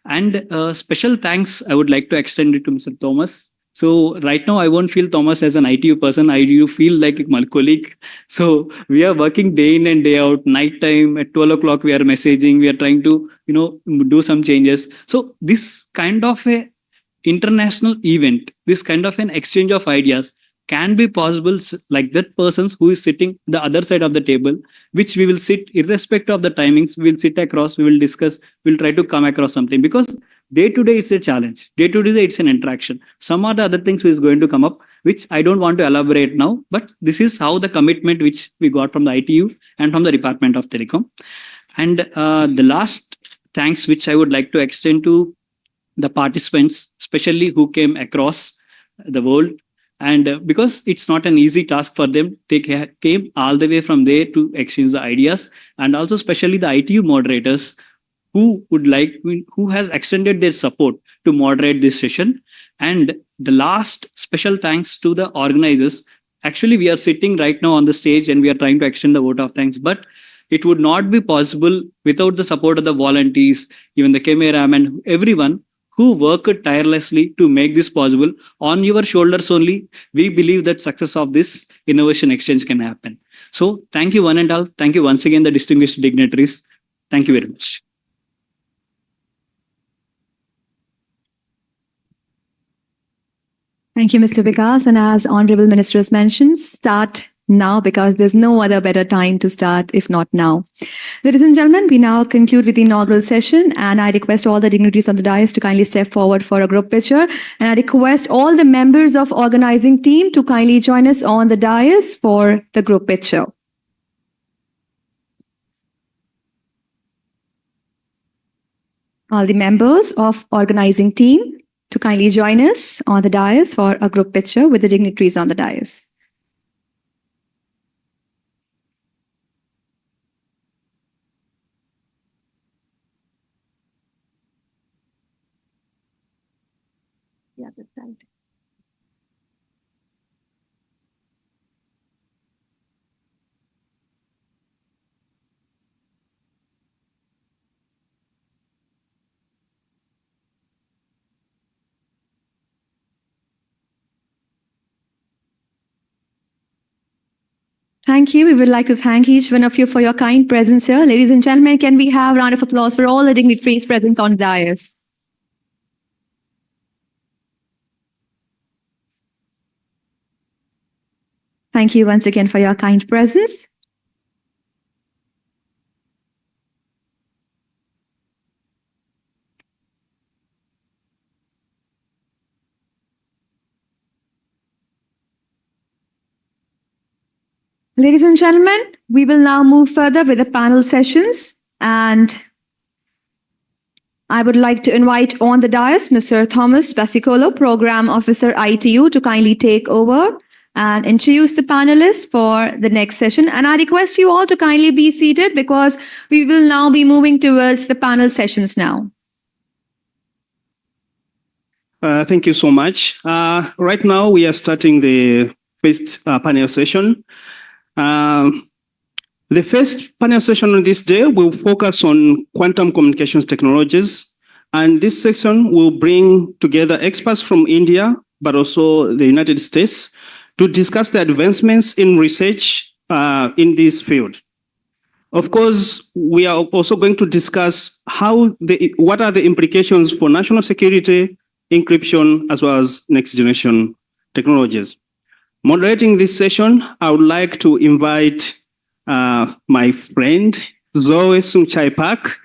[SPEAKER 6] And special thanks I would like to extend it to Mr. Thomas. So right now, I won't feel Thomas as an ITU person. I do feel like my colleague. So we are working day in and day out, night time at 12 o'clock, we are messaging, we are trying to, do some changes. So this kind of a international event, this kind of an exchange of ideas can be possible like that persons who is sitting the other side of the table, which we will sit irrespective of the timings, we'll sit across, we will discuss, we'll try to come across something, because day to day it's a challenge. Day to day it's an interaction. Some are the other things which is going to come up, which I don't want to elaborate now, but this is how the commitment which we got from the ITU and from the Department of Telecom. And the last thanks which I would like to extend to the participants, especially who came across the world. And because it's not an easy task for them, they came all the way from there to exchange the ideas, and also especially the ITU moderators who has extended their support to moderate this session. And the last special thanks to the organizers, Actually, we are sitting right now on the stage and we are trying to extend the vote of thanks, but it would not be possible without the support of the volunteers, even the cameraman, everyone who worked tirelessly to make this possible. On your shoulders only, we believe that success of this innovation exchange can happen. So thank you one and all. Thank you once again, the distinguished dignitaries. Thank you very much.
[SPEAKER 1] Thank you, Mr. Vikas. And as Honorable Minister has mentioned, start now because there's no other better time to start if not now. Ladies and gentlemen, we now conclude with the inaugural session and I request all the dignitaries on the dais to kindly step forward for a group picture. And I request all the members of organizing team to kindly join us on the dais for the group picture. All the members of organizing team to kindly join us on the dais for a group picture with the dignitaries on the dais. Yeah, that's right. Thank you. We would like to thank each one of you for your kind presence here. Ladies and gentlemen, can we have a round of applause for all the dignitaries present on the dais? Thank you once again for your kind presence. Ladies and gentlemen, we will now move further with the panel sessions and I would like to invite on the dais Mr. Thomas Basicolo, Program Officer ITU, to kindly take over and introduce the panelists for the next session. And I request you all to kindly be seated because we will now be moving towards the panel sessions now.
[SPEAKER 2] Thank you so much. Right now, we are starting the first panel session. The first panel session on this day will focus on quantum communications technologies. And this section will bring together experts from India, but also the United States, to discuss the advancements in research in this field. Of course, we are also going to discuss what are the implications for national security, encryption, as well as next generation technologies. Moderating this session, I would like to invite my friend Zoe Sungchai Park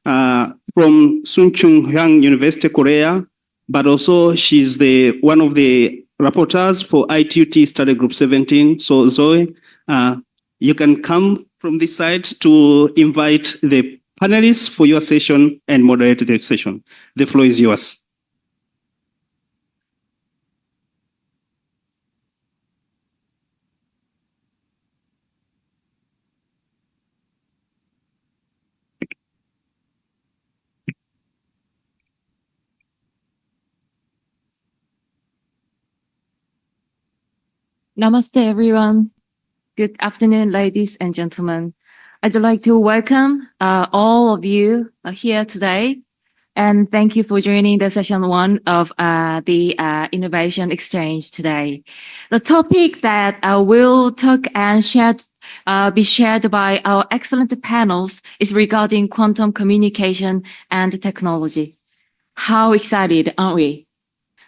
[SPEAKER 2] from Sunchunhyang University, Korea, but also she's one of the rapporteurs for ITUT Study Group 17. So Zoe, you can come from this side to invite the panelists for your session and moderate the session. The floor is yours.
[SPEAKER 7] Namaste, everyone. Good afternoon, ladies and gentlemen. I'd like to welcome all of you here today, and thank you for joining the session 1 of the Innovation Exchange today. The topic that will talk and be shared by our excellent panels is regarding quantum communication and technology. How excited aren't we?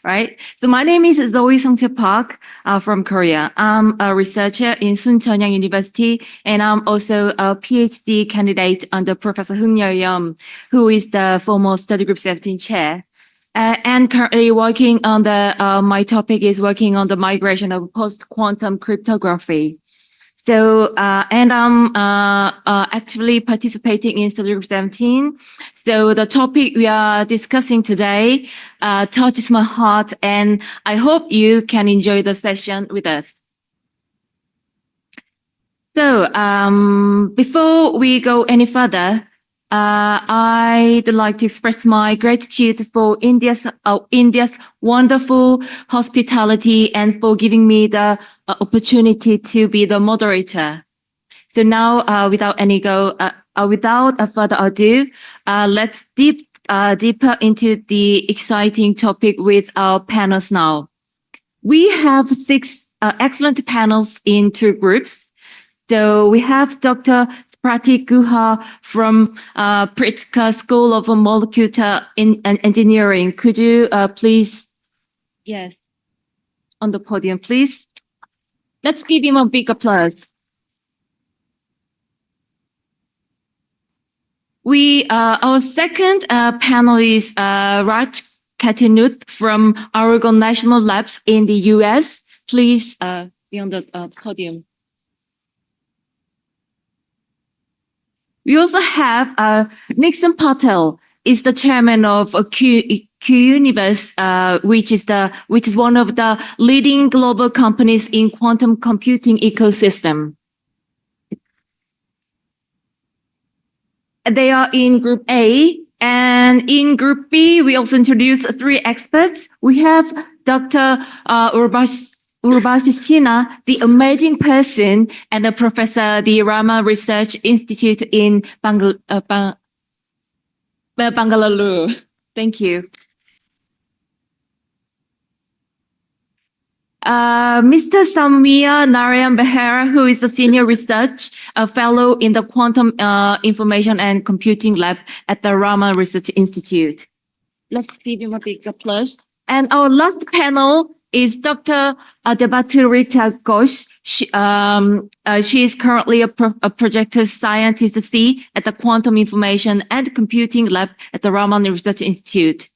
[SPEAKER 7] Right? So my name is Zoe Sungchae Park from Korea. I'm a researcher in Suncheonhyang University, and I'm also a PhD candidate under Professor Heung-Yeol Yum, who is the former Study Group 17 chair. And currently working on my topic is working on the migration of post-quantum cryptography. So, and I'm actively participating in Study Group 17. So the topic we are discussing today touches my heart, and I hope you can enjoy the session with us. So before we go any further, I'd like to express my gratitude for India's wonderful hospitality and for giving me the opportunity to be the moderator. So now, without further ado, let's deeper into the exciting topic with our panels now. We have 6 excellent panels in 2 groups. So we have Dr. Pratik Guha from Pritzker School of Molecular Engineering. Could you please, yes, on the podium, please? Let's give him a big applause. Our second panel is Raj Katinut from Oregon National Labs in the US. Please be on the podium. We also have Nixon Patel, is the chairman of Q-Universe, which is one of the leading global companies in quantum computing ecosystem. They are in Group A, and in Group B, we also introduce 3 experts. We have Dr. Urbashina, the amazing person and a professor at the Rama Research Institute in Bangalore. Thank you. Mr. Samia Narayan Behera, who is a senior research fellow in the Quantum Information and Computing Lab at the Rama Research Institute. Let's give him a big applause. And our last panel is Dr. Debatu Rita Ghosh. She is currently a project scientist C at the Quantum Information and Computing Lab at the Raman Research Institute.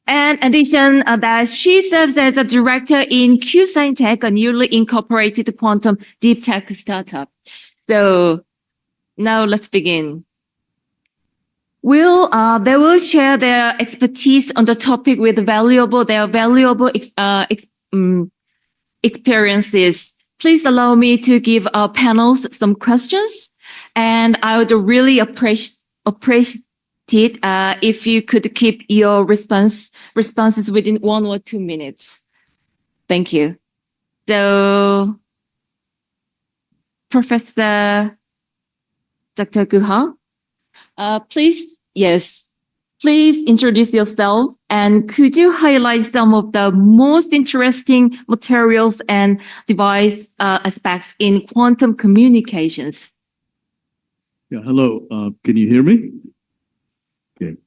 [SPEAKER 7] And in addition, that she serves as a director in Q-Scientech, a newly incorporated quantum deep tech startup. So now let's begin. They will share their expertise on the topic with their valuable experiences. Please allow me to give our panels some questions, and I would really appreciate it if you could keep your responses within 1 or 2 minutes. Thank you. So, Professor Dr. Guha, please introduce yourself, and could you highlight some of the most interesting materials and device aspects in quantum communications?
[SPEAKER 8] Yeah, hello. Can you hear me? Okay.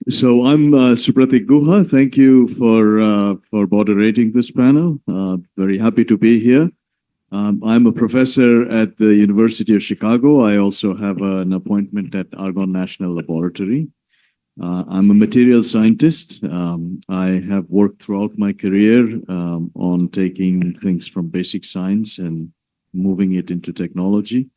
[SPEAKER 8] So I'm Supratik Guha. Thank you for moderating this panel. Very happy to be here. I'm a professor at the University of Chicago. I also have an appointment at Argonne National Laboratory. I'm a material scientist. I have worked throughout my career on taking things from basic science and moving it into technology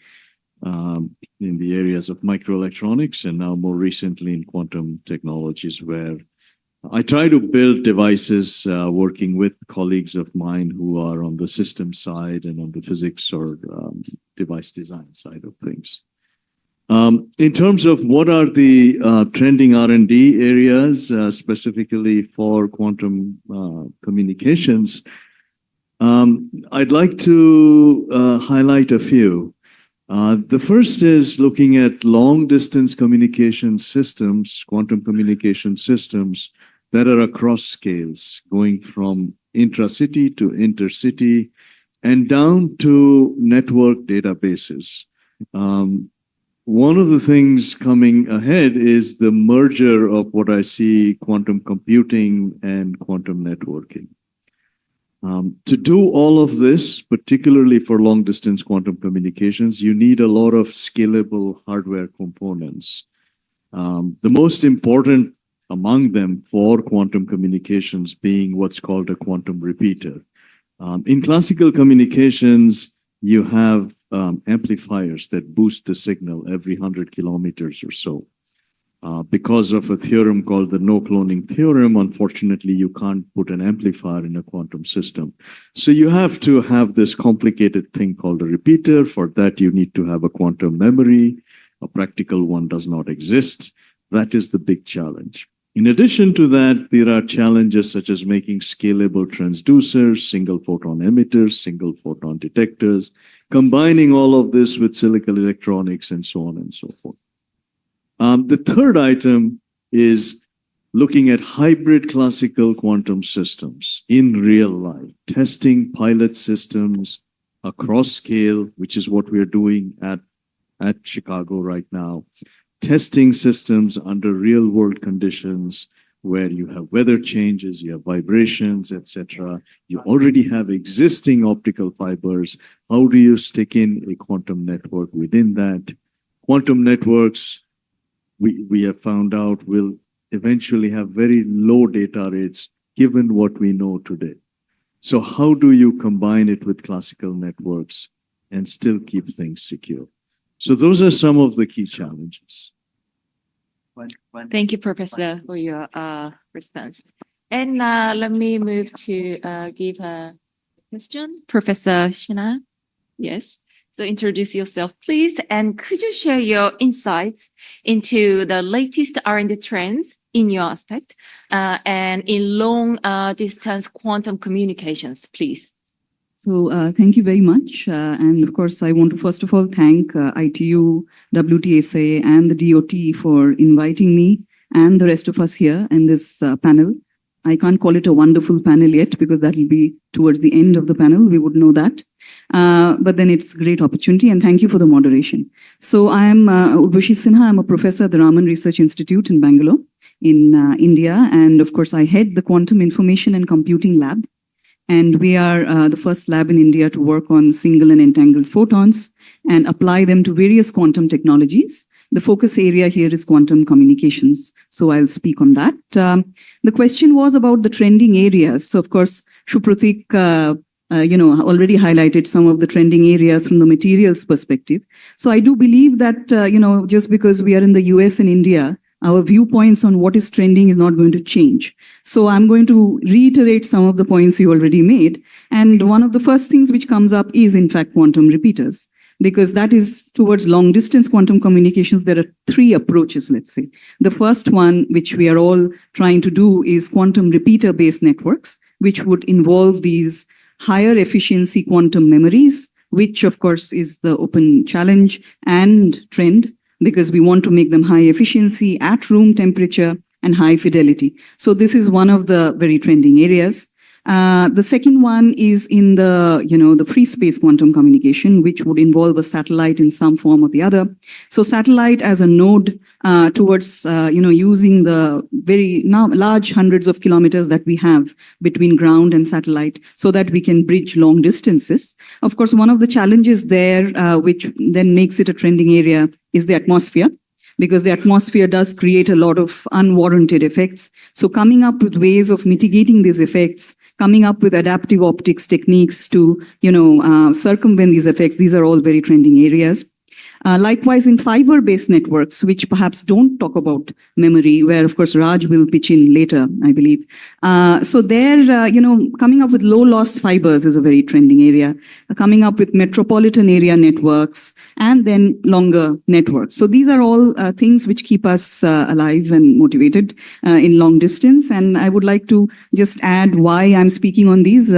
[SPEAKER 8] in the areas of microelectronics, and now more recently in quantum technologies, where I try to build devices working with colleagues of mine who are on the system side and on the physics or device design side of things. In terms of what are the trending R&D areas specifically for quantum communications, I'd like to highlight a few. The first is looking at long-distance communication systems, quantum communication systems that are across scales, going from intra-city to intercity and down to network databases. One of the things coming ahead is the merger of what I see quantum computing and quantum networking. To do all of this, particularly for long-distance quantum communications, you need a lot of scalable hardware components. The most important among them for quantum communications being what's called a quantum repeater. In classical communications, you have amplifiers that boost the signal every 100 kilometers or so. Because of a theorem called the no cloning theorem, unfortunately, you can't put an amplifier in a quantum system. So you have to have this complicated thing called a repeater. For that, you need to have a quantum memory. A practical one does not exist. That is the big challenge. In addition to that, there are challenges such as making scalable transducers, single photon emitters, single photon detectors, combining all of this with silicon electronics and so on and so forth. The third item is looking at hybrid classical quantum systems in real life, testing pilot systems across scale, which is what we're doing at Chicago right now, testing systems under real world conditions where you have weather changes, you have vibrations, etc. You already have existing optical fibers. How do you stick in a quantum network within that? Quantum networks, we have found out, will eventually have very low data rates given what we know today. So how do you combine it with classical networks and still keep things secure? So those are some of the key challenges.
[SPEAKER 7] Thank you, Professor, for your response. And let me move to give a question. Professor Shina, yes. So introduce yourself, please, and could you share your insights into the latest R&D trends in your aspect and in long distance quantum communications, please?
[SPEAKER 9] So thank you very much. And of course, I want to first of all thank ITU, WTSA, and the DOT for inviting me and the rest of us here in this panel. I can't call it a wonderful panel yet because that will be towards the end of the panel. We would know that. But then it's a great opportunity, and thank you for the moderation. So I am Urvashi Sinha. I'm a professor at the Raman Research Institute in Bangalore in India. And of course, I head the Quantum Information and Computing Lab. And we are the first lab in India to work on single and entangled photons and apply them to various quantum technologies. The focus area here is quantum communications. So I'll speak on that. The question was about the trending areas. So of course, Supratik, already highlighted some of the trending areas from the materials perspective. So I do believe that, just because we are in the US and India, our viewpoints on what is trending is not going to change. So I'm going to reiterate some of the points you already made. And one of the first things which comes up is, in fact, quantum repeaters, because that is towards long distance quantum communications. There are three approaches, let's say. The first one, which we are all trying to do, is quantum repeater based networks, which would involve these higher efficiency quantum memories, which of course is the open challenge and trend, because we want to make them high efficiency at room temperature and high fidelity. So this is one of the very trending areas. The second one is in the free space quantum communication, which would involve a satellite in some form or the other. So satellite as a node towards using the very now large hundreds of kilometers that we have between ground and satellite, so that we can bridge long distances. Of course, one of the challenges there, which then makes it a trending area, is the atmosphere, because the atmosphere does create a lot of unwarranted effects. So coming up with ways of mitigating these effects, coming up with adaptive optics techniques to, circumvent these effects, these are all very trending areas. Likewise, in fiber-based networks, which perhaps don't talk about memory, where, of course, Raj will pitch in later, I believe. So there, coming up with low-loss fibers is a very trending area. Coming up with metropolitan area networks, and then longer networks. So these are all things which keep us alive and motivated in long distance. And I would like to just add why I'm speaking on these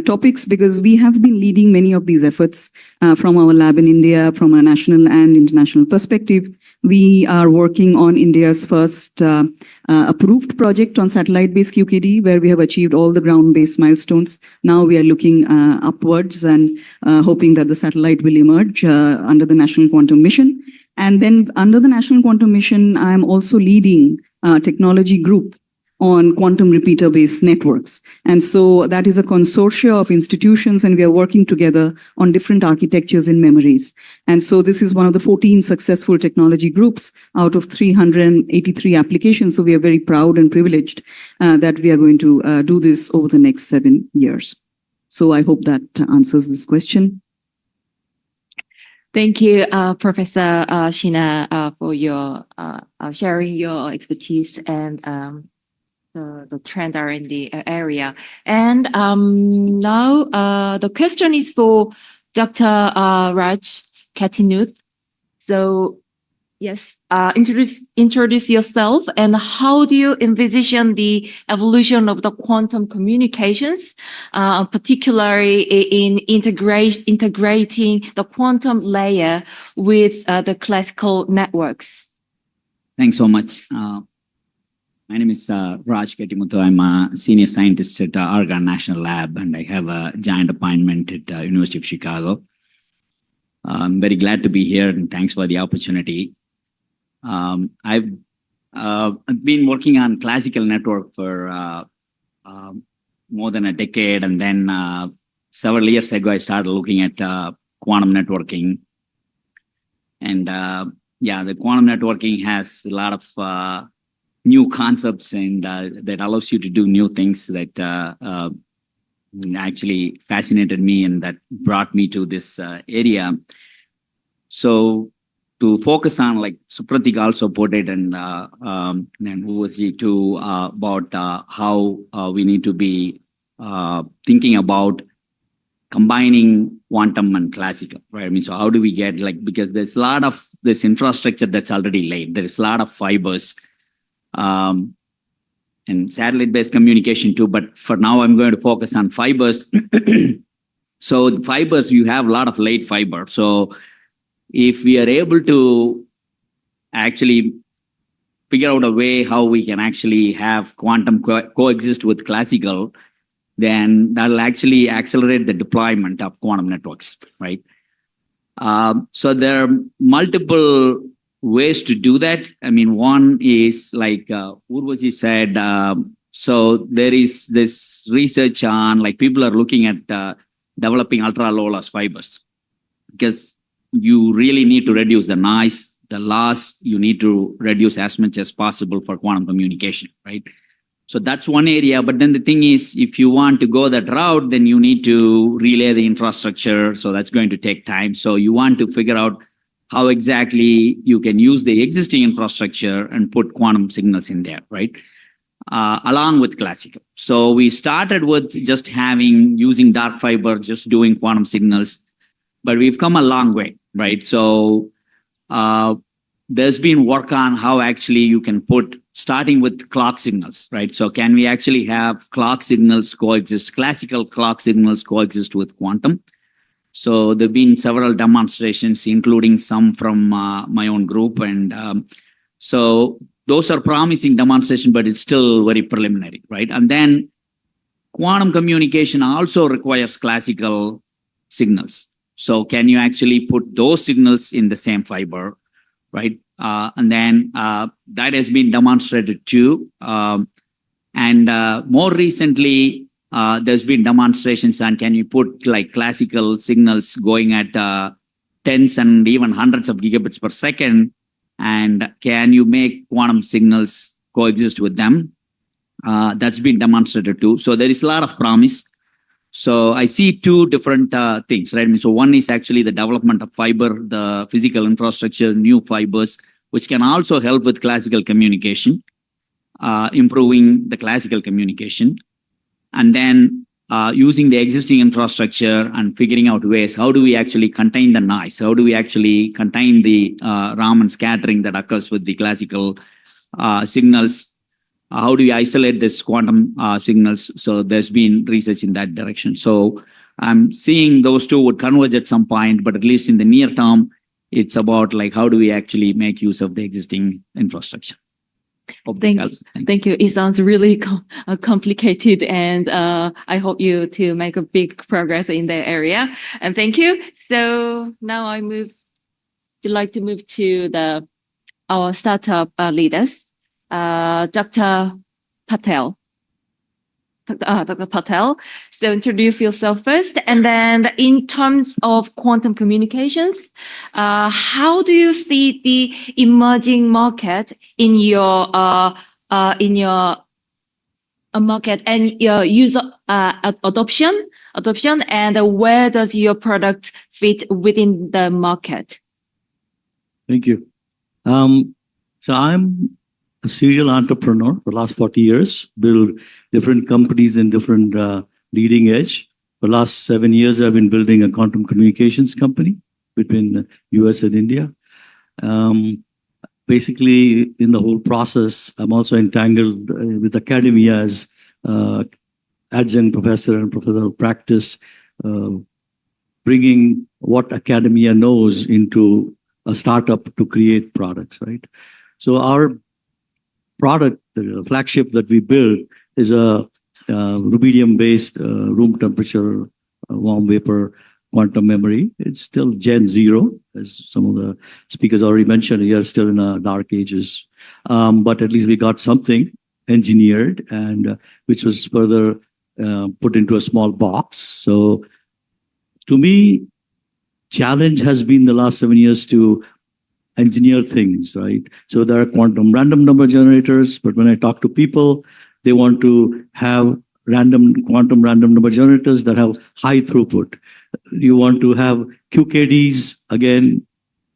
[SPEAKER 9] topics, because we have been leading many of these efforts from our lab in India, from a national and international perspective. We are working on India's first approved project on satellite-based QKD, where we have achieved all the ground-based milestones. Now we are looking upwards and hoping that the satellite will emerge under the National Quantum Mission. And then under the National Quantum Mission, I am also leading a technology group on quantum repeater-based networks. And so that is a consortia of institutions, and we are working together on different architectures and memories. And so this is one of the 14 successful technology groups out of 383 applications. So we are very proud and privileged that we are going to do this over the next 7 years. So I hope that answers this question.
[SPEAKER 7] Thank you, Professor Sheena, for your sharing your expertise and the trend are in the area. And now the question is for Dr. Raj Katinuth. So yes, introduce yourself and how do you envision the evolution of the quantum communications, particularly in integrating the quantum layer with the classical networks?
[SPEAKER 10] Thanks so much. My name is Raj Ketimuto. I'm a senior scientist at Argonne National Lab, and I have a giant appointment at University of Chicago. I'm very glad to be here, and thanks for the opportunity. I've been working on classical network for more than a decade, and then several years ago, I started looking at quantum networking. And yeah, the quantum networking has a lot of new concepts and that allows you to do new things that actually fascinated me and that brought me to this area. So to focus on, like Supratik also put it, and Uvaji too, about how we need to be thinking about combining quantum and classical, right? I mean, so how do we get, like, because there's a lot of this infrastructure that's already laid. There's a lot of fibers and satellite-based communication too, but for now I'm going to focus on fibers. So fibers, you have a lot of laid fiber. So if we are able to actually figure out a way how we can actually have quantum coexist with classical, then that'll actually accelerate the deployment of quantum networks, right? So there are multiple ways to do that. I mean, one is like Urvaji said, so there is this research on, like, people are looking at developing ultra low loss fibers because you really need to reduce the noise, the loss, you need to reduce as much as possible for quantum communication, right? So that's one area. But then the thing is, if you want to go that route, then you need to relay the infrastructure. So that's going to take time. So you want to figure out how exactly you can use the existing infrastructure and put quantum signals in there, right? Along with classical. So we started with just using dark fiber, just doing quantum signals, but we've come a long way, right? So there's been work on how actually you can put, starting with clock signals, right? So can we actually have clock signals coexist, classical clock signals coexist with quantum? So there've been several demonstrations, including some from my own group. And so those are promising demonstrations, but it's still very preliminary, right? And then quantum communication also requires classical signals. So can you actually put those signals in the same fiber, right? And then that has been demonstrated too. And more recently, there's been demonstrations on, can you put like classical signals going at tens and even hundreds of gigabits per second, and can you make quantum signals coexist with them? That's been demonstrated too. So there is a lot of promise. So I see two different things, right? I mean, so one is actually the development of fiber, the physical infrastructure, new fibers, which can also help with classical communication, improving the classical communication. And then using the existing infrastructure and figuring out ways, how do we actually contain the noise? How do we actually contain the Raman scattering that occurs with the classical signals? How do we isolate this quantum signals? So there's been research in that direction. So I'm seeing those two would converge at some point, but at least in the near term, it's about like, how do we actually make use of the existing infrastructure?
[SPEAKER 7] Thank you. It sounds really complicated, and I hope you to make a big progress in that area. And thank you. So now would like to move to our startup leaders. Dr. Patel. Dr. Patel, so introduce yourself first, and then in terms of quantum communications, how do you see the emerging market in your market and user adoption, and where does your product fit within the market?
[SPEAKER 11] Thank you. So I'm a serial entrepreneur for the last 40 years, built different companies in different leading edge. For the last 7 years, I've been building a quantum communications company between the US and India. Basically, in the whole process, I'm also entangled with academia as adjunct professor and professor of practice, bringing what academia knows into a startup to create products, right? So our product, the flagship that we build, is a rubidium-based room temperature warm vapor quantum memory. It's still Gen 0, as some of the speakers already mentioned. We are still in the dark ages, but at least we got something engineered and which was further put into a small box. So to me, challenge has been the last 7 years to engineer things, right? So there are quantum random number generators, but when I talk to people, they want to have quantum random number generators that have high throughput. You want to have QKDs, again,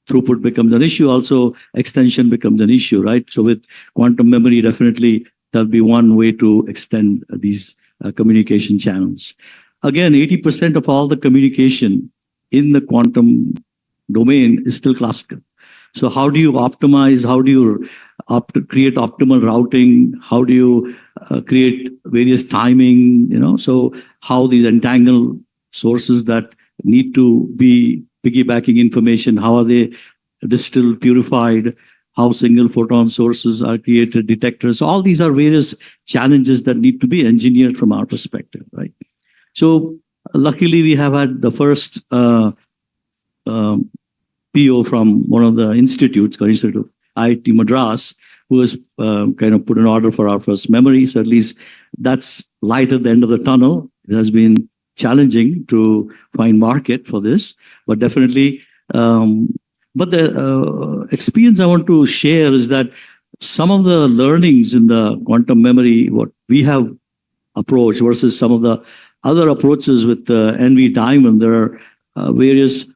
[SPEAKER 11] throughput becomes an issue. Also, extension becomes an issue, right? So with quantum memory, definitely there'll be one way to extend these communication channels. Again, 80% of all the communication in the quantum domain is still classical. So how do you optimize? How do you create optimal routing? How do you create various timing? So how these entangled sources that need to be piggybacking information, how are they distilled, purified? How single photon sources are created, detectors? All these are various challenges that need to be engineered from our perspective, right? So luckily, we have had the first PO from one of the institutes, IIT Madras, who has kind of put an order for our first memory. So at least that's light at the end of the tunnel. It has been challenging to find market for this, but definitely. But the experience I want to share is that some of the learnings in the quantum memory, what we have approached versus some of the other approaches with the NV diamond, there are various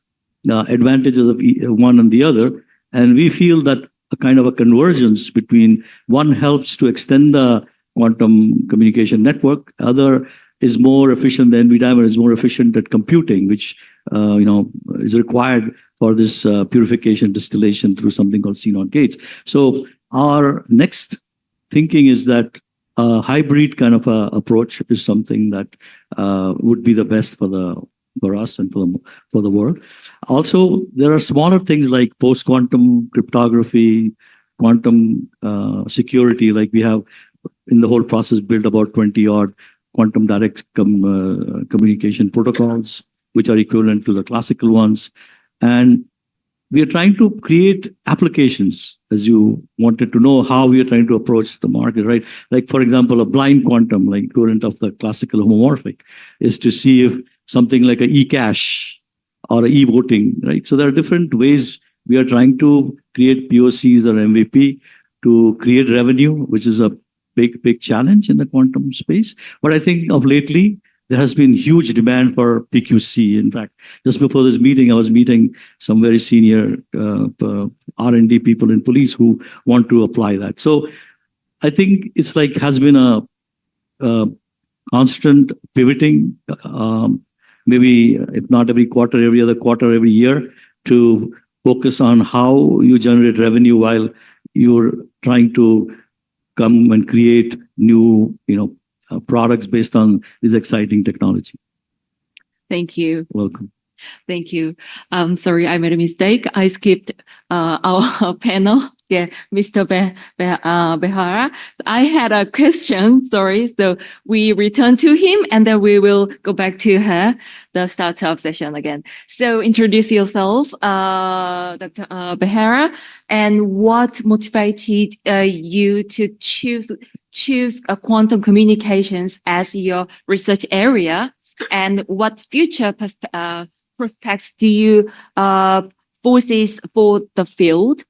[SPEAKER 11] advantages of one and the other. And we feel that a kind of a convergence between one helps to extend the quantum communication network, other is more efficient, the NV diamond is more efficient at computing, which is required for this purification distillation through something called CNOT gates. So our next thinking is that a hybrid kind of approach is something that would be the best for us and for the world. Also, there are smaller things like post-quantum cryptography, quantum security, like we have in the whole process built about 20-odd quantum direct communication protocols, which are equivalent to the classical ones. And we are trying to create applications, as you wanted to know how we are trying to approach the market, right? Like, for example, a blind quantum, like equivalent of the classical homomorphic, is to see if something like a e-cash or e-voting, right? So there are different ways we are trying to create POCs or MVP to create revenue, which is a big challenge in the quantum space. But I think of lately, there has been huge demand for PQC. In fact, just before this meeting, I was meeting some very senior R&D people in police who want to apply that. So I think it's like has been a constant pivoting, maybe if not every quarter, every other quarter, every year, to focus on how you generate revenue while you're trying to come and create new, products based on this exciting technology.
[SPEAKER 7] Thank you.
[SPEAKER 11] Welcome.
[SPEAKER 7] Thank you. Sorry, I made a mistake. I skipped our panel. Yeah, Mr. Behara. I had a question, sorry. So we return to him and then we will go back to her, the startup session again. So introduce yourself, Dr. Behara, and what motivated you to choose quantum communications as your research area, and what future prospects do you foresee for the field?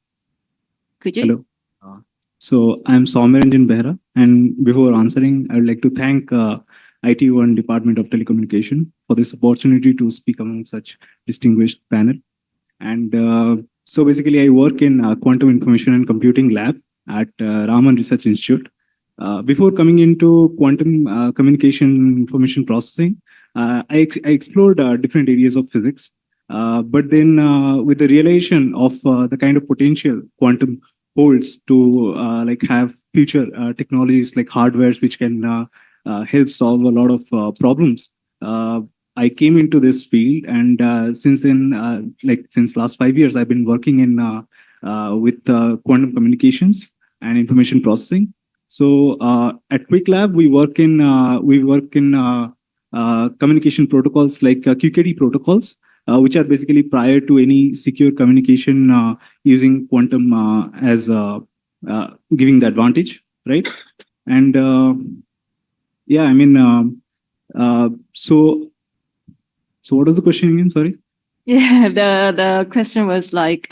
[SPEAKER 7] Could you?
[SPEAKER 12] Hello.
[SPEAKER 6] So I'm Soumyaranjan Behra, and before answering, I would like to thank IT1 Department of Telecommunication for this opportunity to speak among such distinguished panel. And so basically, I work in Quantum Information and Computing Lab at Raman Research Institute. Before coming into quantum communication information processing, I explored different areas of physics. But then with the realization of the kind of potential quantum holds to like have future technologies like hardwares which can help solve a lot of problems. I came into this field, and since then, like since last 5 years, I've been working in with quantum communications and information processing. So at Quick Lab, we work in communication protocols like QKD protocols, which are basically prior to any secure communication using quantum as giving the advantage, right? And yeah, I mean, so what was the question again? Sorry.
[SPEAKER 7] Yeah, the question was like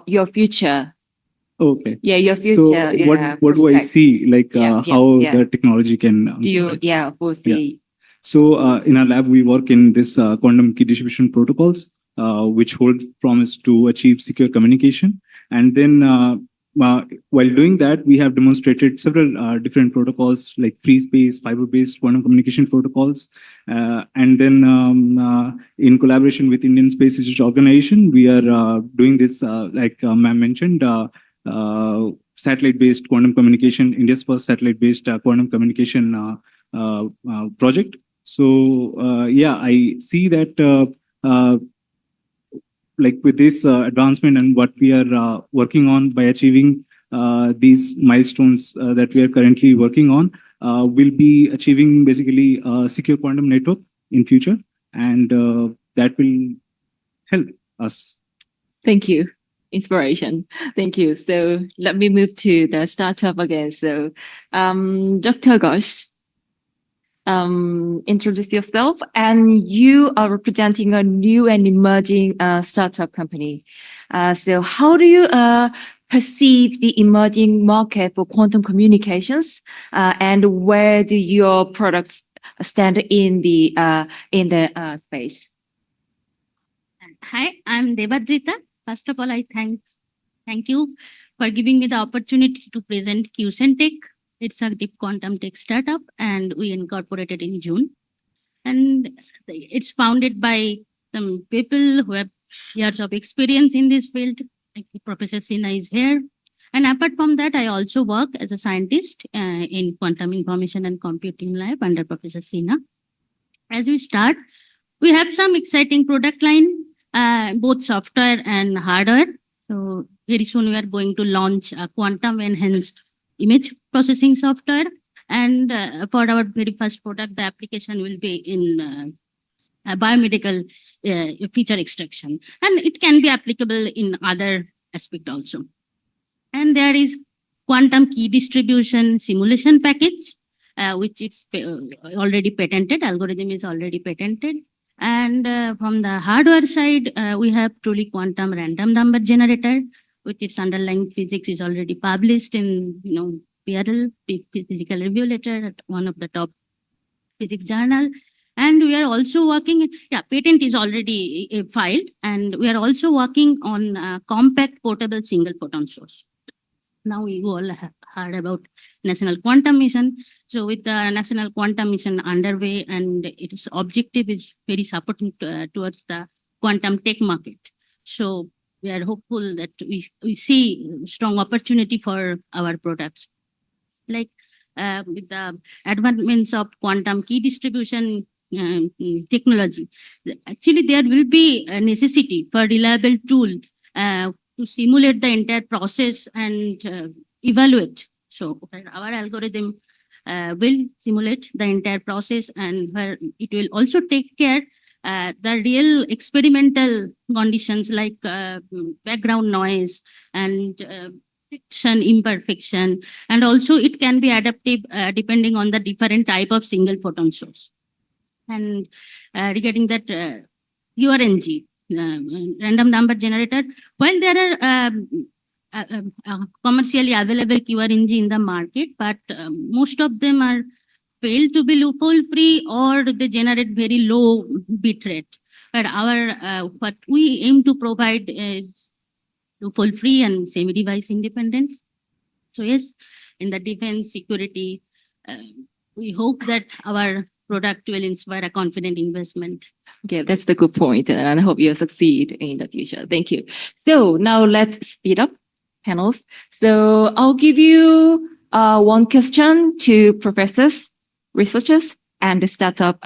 [SPEAKER 7] your future.
[SPEAKER 6] Okay.
[SPEAKER 7] Yeah, your
[SPEAKER 6] So
[SPEAKER 7] future.
[SPEAKER 6] what do I
[SPEAKER 7] prospects.
[SPEAKER 6] see? Like
[SPEAKER 7] Yeah,
[SPEAKER 6] how
[SPEAKER 7] yeah.
[SPEAKER 6] the technology can.
[SPEAKER 7] Do you foresee?
[SPEAKER 6] So in our lab, we work in this quantum key distribution protocols, which hold promise to achieve secure communication. And then while doing that, we have demonstrated several different protocols like free space, fiber-based quantum communication protocols. And then in collaboration with Indian Space Research Organization, we are doing this, like ma'am mentioned, satellite-based quantum communication, India's first satellite-based quantum communication project. So yeah, I see that like with this advancement and what we are working on by achieving these milestones that we are currently working on, we'll be achieving basically a secure quantum network in future, and that will help us.
[SPEAKER 7] Thank you. Inspiration. Thank you. So let me move to the startup again. So Dr. Ghosh, introduce yourself, and you are representing a new and emerging startup company. So how do you perceive the emerging market for quantum communications, and where do your products stand in the space?
[SPEAKER 12] Hi, I'm Devadrita. First of all, I thank you for giving me the opportunity to present Xchange. It's a deep quantum tech startup, and we incorporated in June. And it's founded by some people who have years of experience in this field. Like Professor Sinha is here. And apart from that, I also work as a scientist in Quantum Information and Computing Lab under Professor Sinha. As we start, we have some exciting product line, both software and hardware. So very soon we are going to launch a quantum enhanced image processing software. And for our very first product, the application will be in biomedical feature extraction. And it can be applicable in other aspect also. And there is quantum key distribution simulation package, which is already patented. Algorithm is already patented. And from the hardware side, we have truly quantum random number generator, which its underlying physics is already published in PRL, Physical Review Letter, at one of the top physics journal. And we are also working, patent is already filed, and we are also working on compact portable single photon source. Now you all have heard about National Quantum Mission. So with the National Quantum Mission underway, and its objective is very supporting towards the quantum tech market. So we are hopeful that we see strong opportunity for our products. Like with the advancements of quantum key distribution technology, actually there will be a necessity for reliable tool to simulate the entire process and evaluate. So our algorithm will simulate the entire process, and where it will also take care the real experimental conditions like background noise and imperfection, and also it can be adaptive depending on the different type of single photon source. And regarding that URNG, random number generator, while there are commercially available QRNG in the market, but most of them are failed to be loophole free or they generate very low bit rate. But our what we aim to provide is loophole free and semi-device independent. So yes, in the defense security, we hope that our product will inspire a confident investment.
[SPEAKER 7] Okay, that's the good point, and I hope you succeed in the future. Thank you. So now let's speed up panels. So I'll give you one question to professors, researchers, and the startup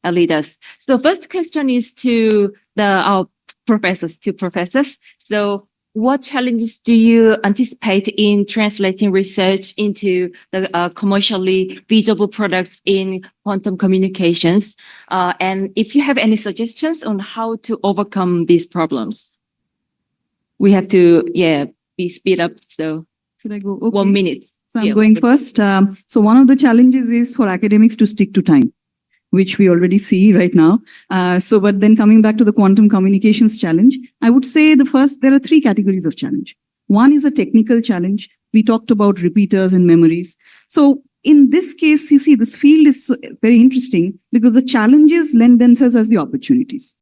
[SPEAKER 7] leaders. So first question is to our professors. So what challenges do you anticipate in translating research into the commercially feasible products in quantum communications? And if you have any suggestions on how to overcome these problems, we have to, be speed up. So
[SPEAKER 9] Should I go?
[SPEAKER 7] 1 minute.
[SPEAKER 9] So I'm
[SPEAKER 7] Yeah,
[SPEAKER 9] going first. So one of the challenges is for academics to stick to time, which we already see right now. But then coming back to the quantum communications challenge, I would say there are three categories of challenge. One is a technical challenge. We talked about repeaters and memories. So in this case, you see, this field is very interesting because the challenges lend themselves as the opportunities.